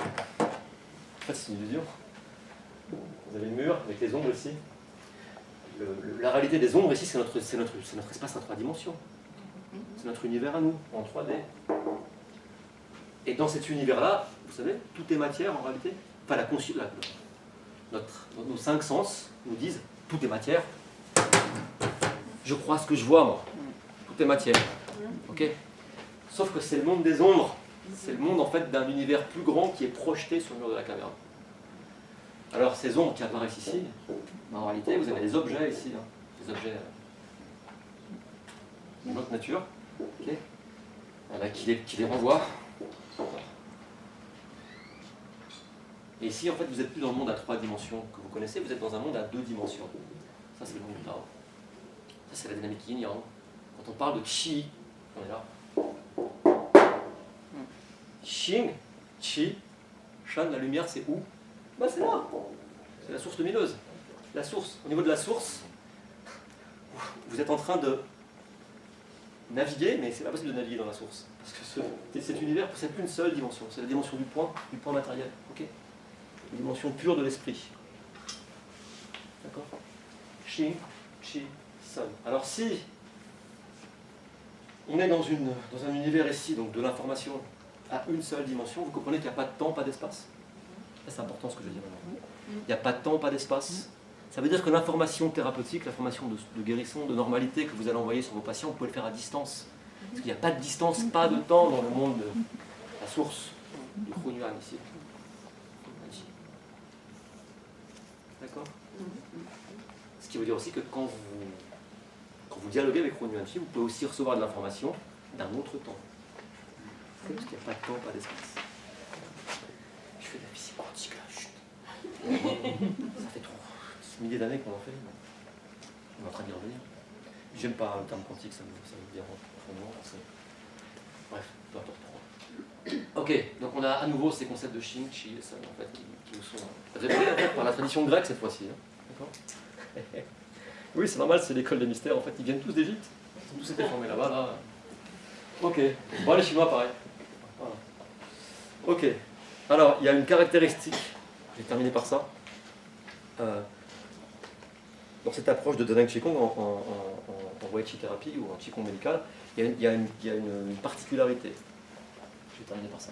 fait, c'est une illusion. Vous avez le mur avec les ombres ici. La réalité des ombres ici, c'est notre espace en 3 dimensions. C'est notre univers à nous, en 3D. Et dans cet univers-là, vous savez, tout est matière en réalité. Enfin, nos 5 sens nous disent tout est matière. Je crois ce que je vois, moi. Tout est matière. Ok? Sauf que c'est le monde des ombres. C'est le monde en fait d'un univers plus grand qui est projeté sur le mur de la caverne. Alors ces ombres qui apparaissent ici, en réalité vous avez des objets ici, hein, des objets de notre nature, okay, qui les renvoient. Et ici en fait vous n'êtes plus dans le monde à 3 dimensions que vous connaissez, vous êtes dans un monde à 2 dimensions. Ça c'est le monde du Tao. Ça c'est la dynamique yin-yang. Quand on parle de Qi, on est là. Xing, Qi, Shan, la lumière, c'est où? Bah, c'est là. C'est la source lumineuse. La source. Au niveau de la source, vous êtes en train de naviguer, mais c'est pas possible de naviguer dans la source. Parce que cet univers ne possède qu'une seule dimension. C'est la dimension du point matériel. Okay, une dimension pure de l'esprit. D'accord? Xing, Qi, Sun. Alors si on est dans un univers ici, donc de l'information, à une seule dimension, vous comprenez qu'il n'y a pas de temps, pas d'espace. C'est important ce que je veux dire maintenant. Il n'y a pas de temps, pas d'espace. Ça veut dire que l'information thérapeutique, l'information de guérison, de normalité que vous allez envoyer sur vos patients, vous pouvez le faire à distance. Parce qu'il n'y a pas de distance, pas de temps dans le monde de la source du Hunyuan ici. D'accord? Ce qui veut dire aussi que quand vous dialoguez avec Ron Yuan Chi, vous pouvez aussi recevoir de l'information d'un autre temps. Parce qu'il n'y a pas de temps, pas d'espace. Je fais de la physique quantique là, chut. Ça fait trop milliers d'années qu'on en fait. On est en train d'y revenir. J'aime pas le terme quantique, ça me dérange profondément. Bref, peu importe. Ok, donc on a à nouveau ces concepts de Shin, Chi et Sun en fait, qui nous sont révélés en fait, par la tradition grecque cette fois-ci. Hein. D'accord. Oui, c'est normal, c'est l'école des mystères, en fait, ils viennent tous d'Égypte. Ils ont tous été formés là-bas, là. Ok, bon, les Chinois, pareil. Voilà. Ok, alors, il y a une caractéristique, je vais terminer par ça. Dans cette approche de Deng Qigong en Wei Chi thérapie ou en Qigong médical, il y a une particularité. Je vais terminer par ça.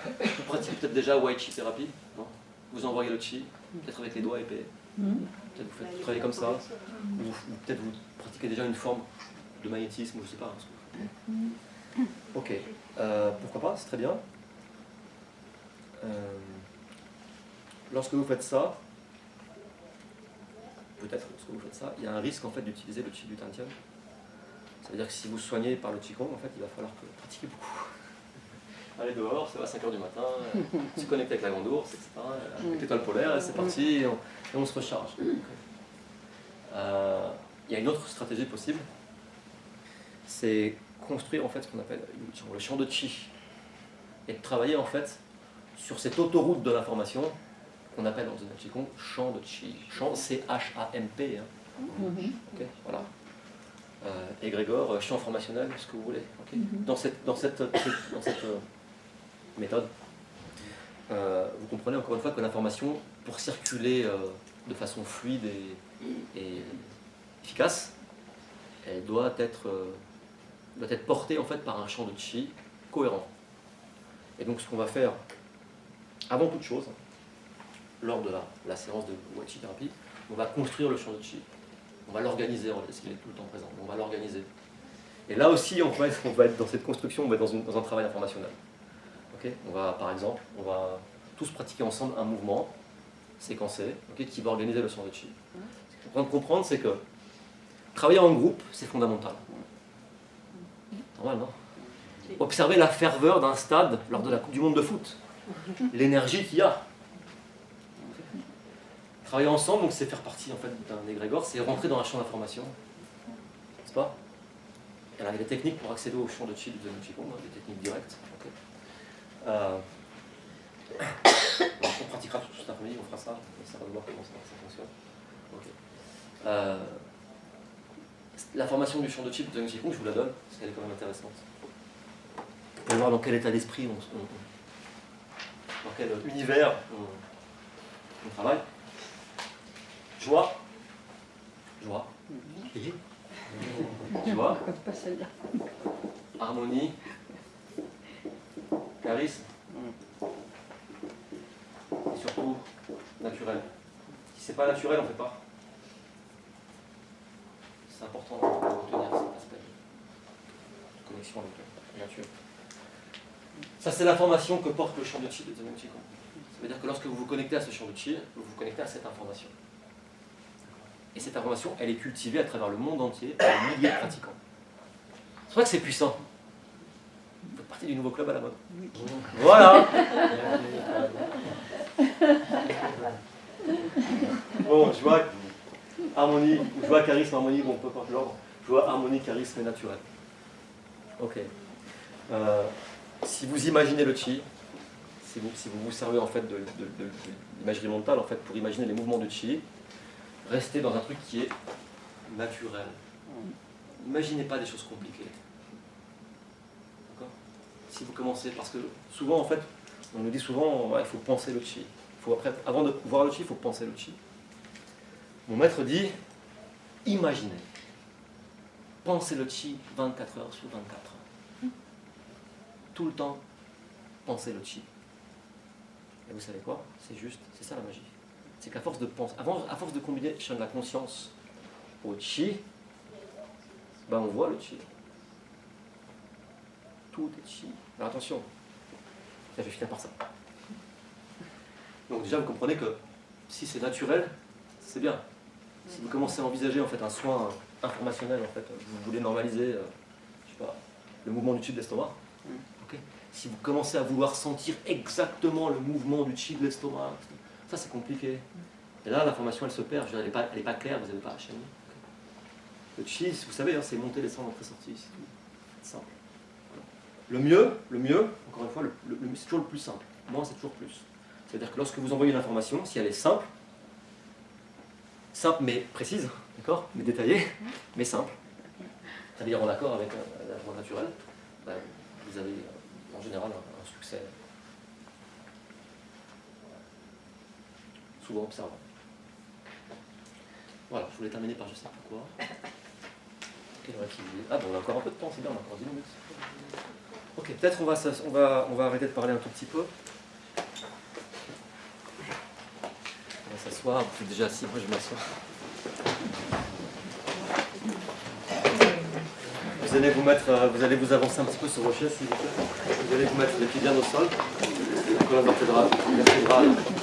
Vous pratiquez peut-être déjà Wei Chi thérapie, non? Vous envoyez le Qi, peut-être avec les doigts épais. Peut-être vous travaillez comme ça, ou peut-être vous pratiquez déjà une forme de magnétisme, je ne sais pas. Ok, pourquoi pas, c'est très bien. Lorsque vous faites ça, peut-être lorsque vous faites ça, il y a un risque en fait d'utiliser le Qi du Dantian. Ça veut dire que si vous soignez par le Qigong, en fait, il va falloir que vous pratiquiez beaucoup. Aller dehors, c'est à 5h du matin, se connecter avec la grande ours, etc. Avec l'étoile polaire, et c'est parti, et on se recharge. Il y a une autre stratégie possible, c'est construire en fait ce qu'on appelle le champ de Qi, et de travailler en fait sur cette autoroute de l'information qu'on appelle dans le Qigong champ de Qi. Champ, c'est H-A-M-P. Hein. Okay, voilà. Égrégore, champ informationnel, ce que vous voulez. Okay. Dans cette méthode, vous comprenez encore une fois que l'information, pour circuler de façon fluide et efficace, elle doit être portée en fait par un champ de Qi cohérent. Et donc ce qu'on va faire, avant toute chose, lors de la séance de Wei Chi thérapie, on va construire le champ de Qi. On va l'organiser, parce qu'il est tout le temps présent. On va l'organiser. Et là aussi, on va être dans cette construction, on va être dans un travail informationnel. Okay, on va, par exemple, on va tous pratiquer ensemble un mouvement séquencé, okay, qui va organiser le champ de Qi. Ce qu'il faut comprendre, c'est que travailler en groupe, c'est fondamental. Normal, non? Observez la ferveur d'un stade lors de la Coupe du Monde de foot. L'énergie qu'il y a. Travailler ensemble, donc c'est faire partie en fait, d'un égrégore, c'est rentrer dans un champ d'information. N'est-ce pas? Alors, il y a des techniques pour accéder au champ de Qi du Qigong, des techniques directes. Okay. On pratiquera tout cet après-midi, on fera ça, on essaiera de voir comment ça fonctionne. Okay. La formation du champ de Qi de Qigong, je vous la donne, parce qu'elle est quand même intéressante. Vous allez voir dans quel état d'esprit, dans quel univers on travaille. Joie. Joie. Joie. Harmonie. Charisme. Et surtout, naturel. Si c'est pas naturel, on ne fait pas. C'est important de retenir cet aspect de connexion avec la nature. Ça, c'est l'information que porte le champ de Qi de Zheng Qigong. Ça veut dire que lorsque vous vous connectez à ce champ de Qi, vous vous connectez à cette information. Et cette information, elle est cultivée à travers le monde entier par des milliers de pratiquants. C'est vrai que c'est puissant. Vous faites partie du nouveau club à la mode. Voilà. Bon, je vois harmonie, je vois charisme, harmonie, bon, peu importe l'ordre. Je vois harmonie, charisme et naturel. Ok. Si vous imaginez le Qi, si vous vous servez en fait de l'imagerie mentale en fait, pour imaginer les mouvements du Qi, restez dans un truc qui est naturel. N'imaginez pas des choses compliquées. D'accord? Si vous commencez, parce que souvent en fait, on nous dit souvent, ouais, il faut penser le Qi. Avant de voir le Qi, il faut penser le Qi. Mon maître dit, imaginez. Pensez le Qi 24 heures sur 24 heures. Tout le temps, pensez le Qi. Et vous savez quoi? C'est ça la magie. C'est qu'à force de penser, à force de combiner de la conscience au Qi, ben on voit le Qi. Tout est Qi. Alors attention, là je vais finir par ça. Donc déjà vous comprenez que si c'est naturel, c'est bien. Si vous commencez à envisager en fait, un soin informationnel, en fait, vous voulez normaliser je sais pas, le mouvement du tube de l'estomac, okay. Si vous commencez à vouloir sentir exactement le mouvement du tube de l'estomac, ça c'est compliqué. Et là, l'information elle se perd, elle n'est pas claire, vous n'avez pas HMI. Okay. Le chi, vous savez, hein, c'est monter, descendre, entrer, sortir, c'est simple. Voilà. Le mieux, encore une fois, c'est toujours le plus simple. Moins, c'est toujours plus. C'est-à-dire que lorsque vous envoyez une information, si elle est simple mais précise, d'accord, mais détaillée, mais simple, c'est-à-dire en accord avec la loi naturelle, ben, vous avez en général un succès souvent observable. Voilà, je voulais terminer par je sais pourquoi. Ah bon, on a encore un peu de temps, c'est bien, on a encore 10 minutes. Ok, peut-être on va arrêter de parler un tout petit peu. On va s'asseoir, vous êtes déjà assis, moi je m'assois. Vous allez vous avancer un petit peu sur vos chaises, s'il vous plaît. Vous allez vous mettre les pieds bien au sol, la colonne vertébrale.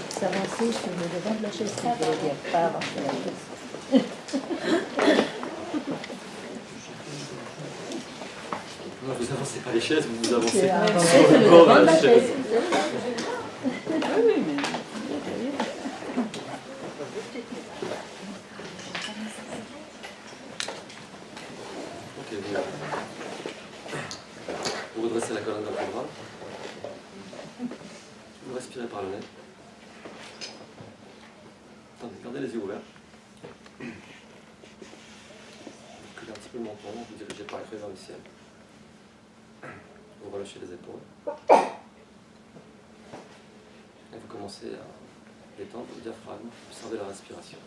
S'avancer sur le devant de la chaise, ça veut dire pas avancer la chaise. Non, vous avancez pas les chaises, vous avancez sur le devant de la chaise. Oui, mais... Vous redressez la colonne vertébrale. Vous respirez par le nez. Attendez, gardez les yeux ouverts. Vous culez un petit peu le menton, vous dirigez par les vers le ciel. Vous relâchez les épaules. Et vous commencez à détendre le diaphragme, observez la respiration.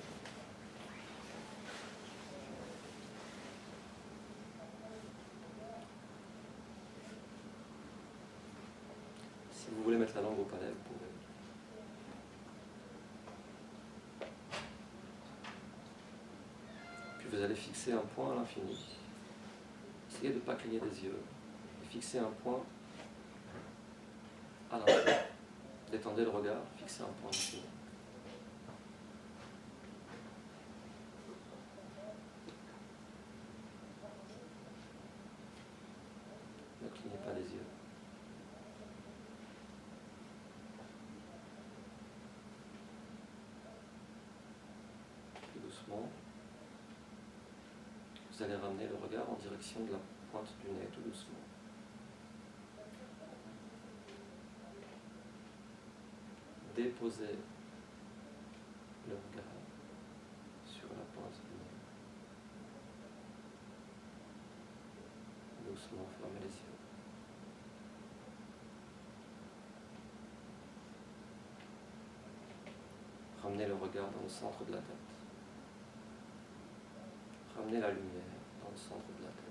Si vous voulez mettre la langue au palais, vous pouvez. Puis vous allez fixer un point à l'infini. Essayez de ne pas cligner des yeux. Et fixez un point à l'infini. Détendez le regard, fixez un point à l'infini. Ne clignez pas les yeux. Doucement, vous allez ramener le regard en direction de la pointe du nez, tout doucement. Déposez le regard sur la pointe du nez. Doucement, fermez les yeux. Ramenez le regard dans le centre de la tête. Ramenez la lumière dans le centre de la tête.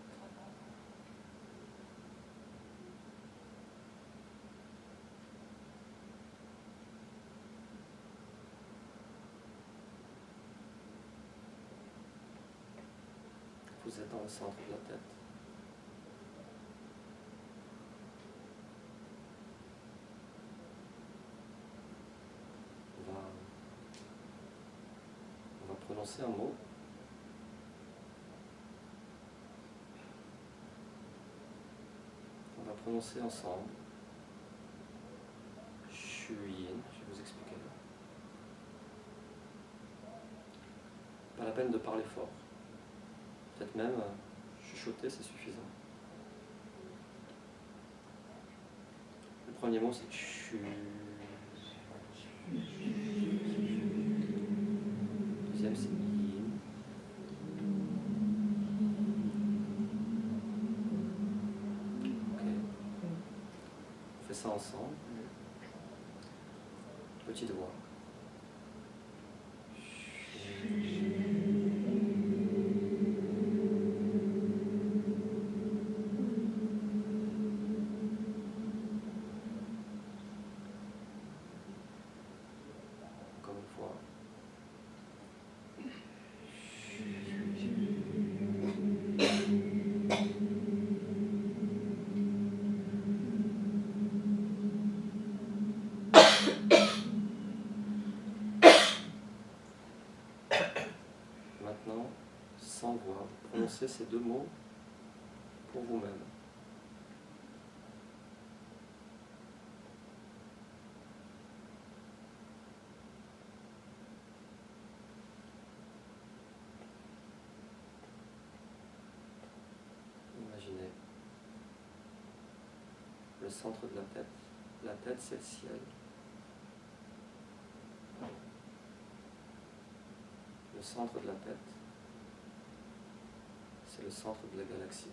Vous êtes dans le centre de la tête. On va prononcer un mot. On va prononcer ensemble. Chuyin, je vais vous expliquer. Pas la peine de parler fort. Peut-être même chuchoter, c'est suffisant. Le premier mot, c'est chu. Deuxième, c'est yin. Ok. On fait ça ensemble. Petite voix. Encore une fois. voix, prononcez ces deux mots pour vous-même. Imaginez le centre de la tête. La tête, c'est le ciel. Le centre de la tête, c'est le centre de la galaxie.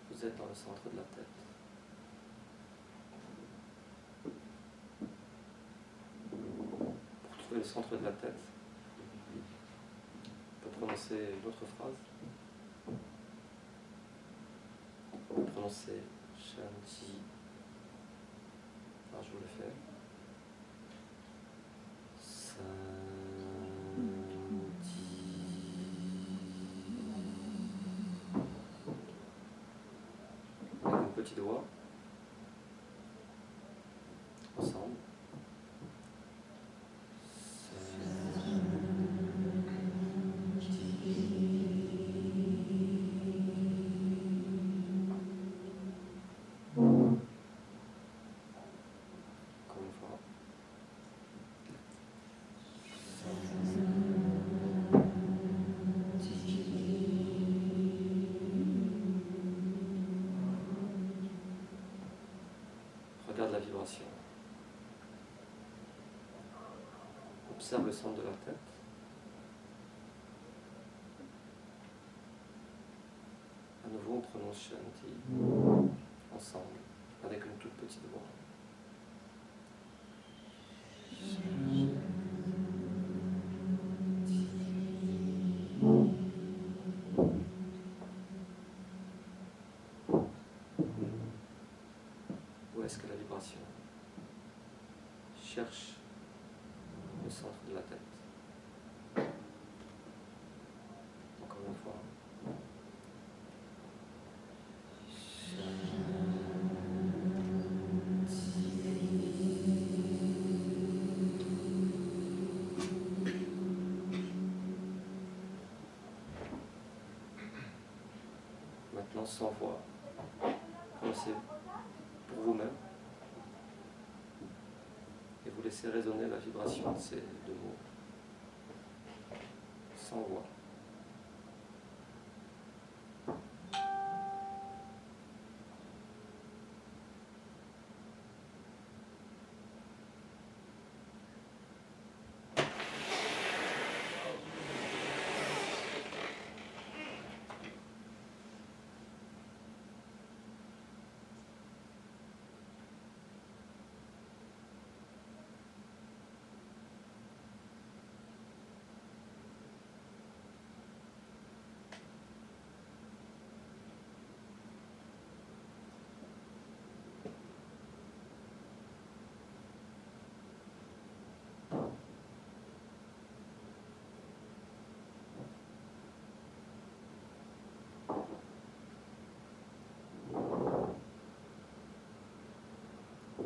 Vous êtes dans le centre de la tête. Pour trouver le centre de la tête, on peut prononcer une autre phrase. On peut prononcer Shanti. Alors je vous le fais. Avec un petit doigt. Ensemble. Encore une fois. Regarde la vibration. Observe le centre de la tête. À nouveau, on prononce Shanti ensemble, avec une toute petite voix. Où est-ce que la vibration cherche le centre de la tête? Encore une fois. Maintenant, sans voix, prononcez pour vous-même et vous laissez résonner la vibration de ces deux mots, sans voix.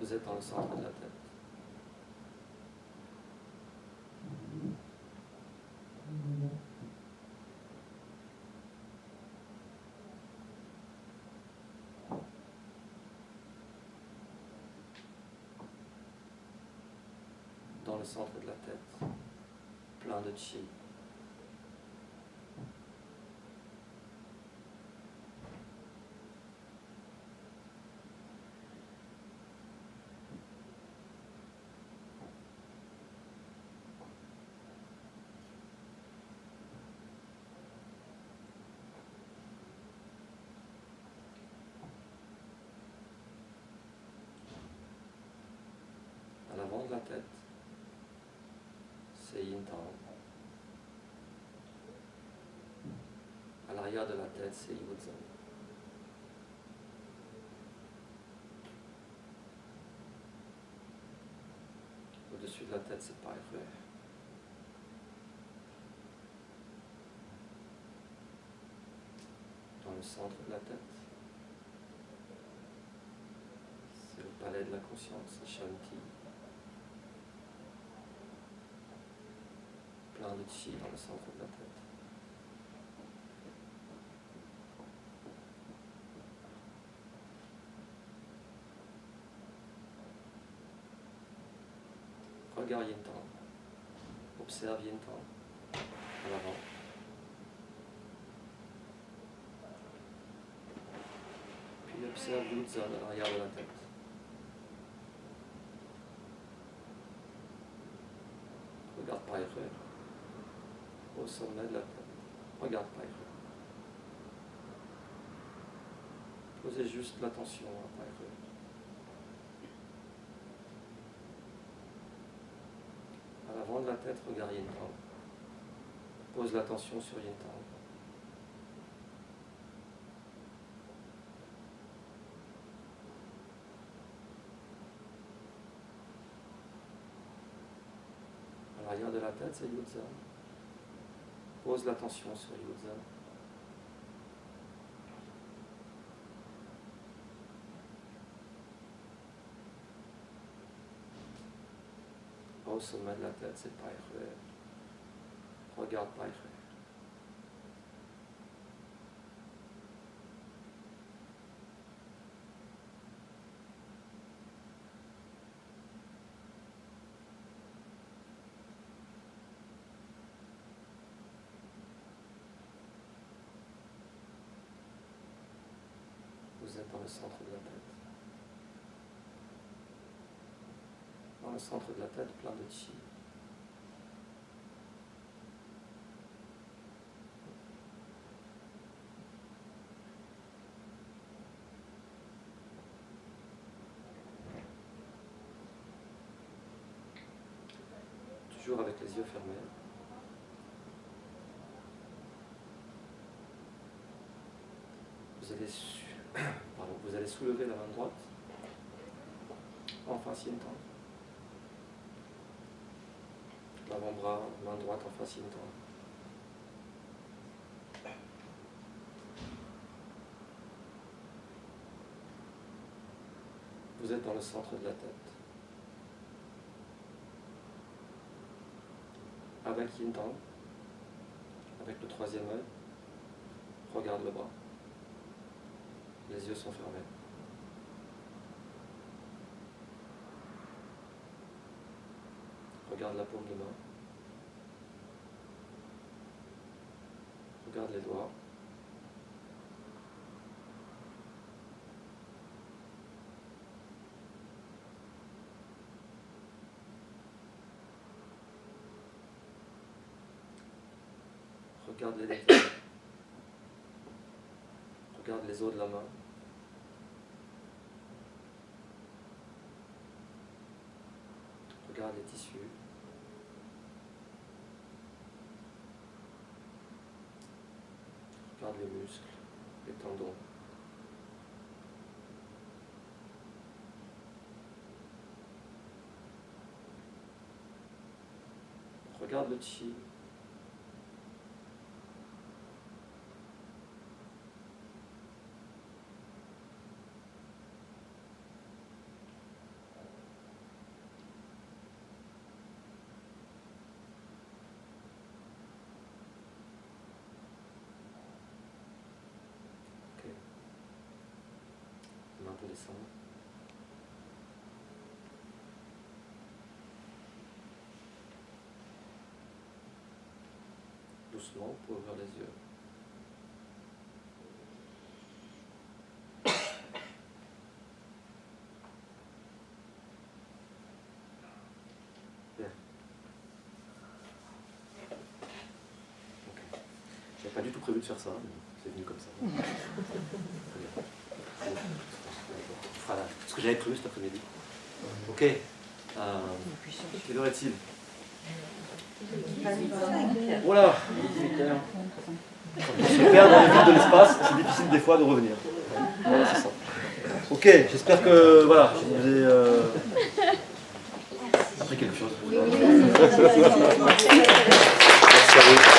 Vous êtes dans le centre de la tête. Dans le centre de la tête, plein de chi. À l'avant de la tête, c'est Yin Tang. À l'arrière de la tête, c'est Yuzhen. Au-dessus de la tête, c'est Pai Hui. Dans le centre de la tête, palais de la conscience, Shanti. Plein de chi dans le centre de la tête. Regarde Yin-Tang. Observe Yin-Tang. À l'avant. Puis observe Yu-Zan à l'arrière de la tête. Regarde Païre au sommet de la tête. Regarde Païre. Posez juste l'attention à Païre. À l'avant de la tête, regarde Yin-Tang. Pose l'attention sur Yin-Tang. À l'arrière de la tête, c'est Yu-Zan. Pose l'attention sur Yu-Zan. Au sommet de la tête, c'est Païre. Regarde Païre. Vous êtes dans le centre de la tête. Dans le centre de la tête, plein de chi. Toujours avec les yeux fermés. Vous allez soulever la main droite en face Yin-Tang. L'avant-bras, main droite en face Yin-Tang. Vous êtes dans le centre de la tête. Avec Yin-Tang, avec le troisième œil, regarde le bras. Les yeux sont fermés. Regarde la paume de main. Regarde les doigts. Regarde les détails. Regarde les os de la main. Regarde les tissus. Regarde les muscles, les tendons. Regarde le chi. Un peu descendre. Doucement pour ouvrir les yeux. Bien. Okay. J'avais pas du tout prévu de faire ça, mais c'est venu comme ça. Très bien. Voilà, ce que j'avais prévu cet après-midi. Ok. Quelle heure est-il? Voilà. Quand on se perd dans les vides de l'espace, c'est difficile des fois de revenir. Voilà, c'est ça. Ok, j'espère que voilà, je vous ai appris quelque chose. Merci à vous.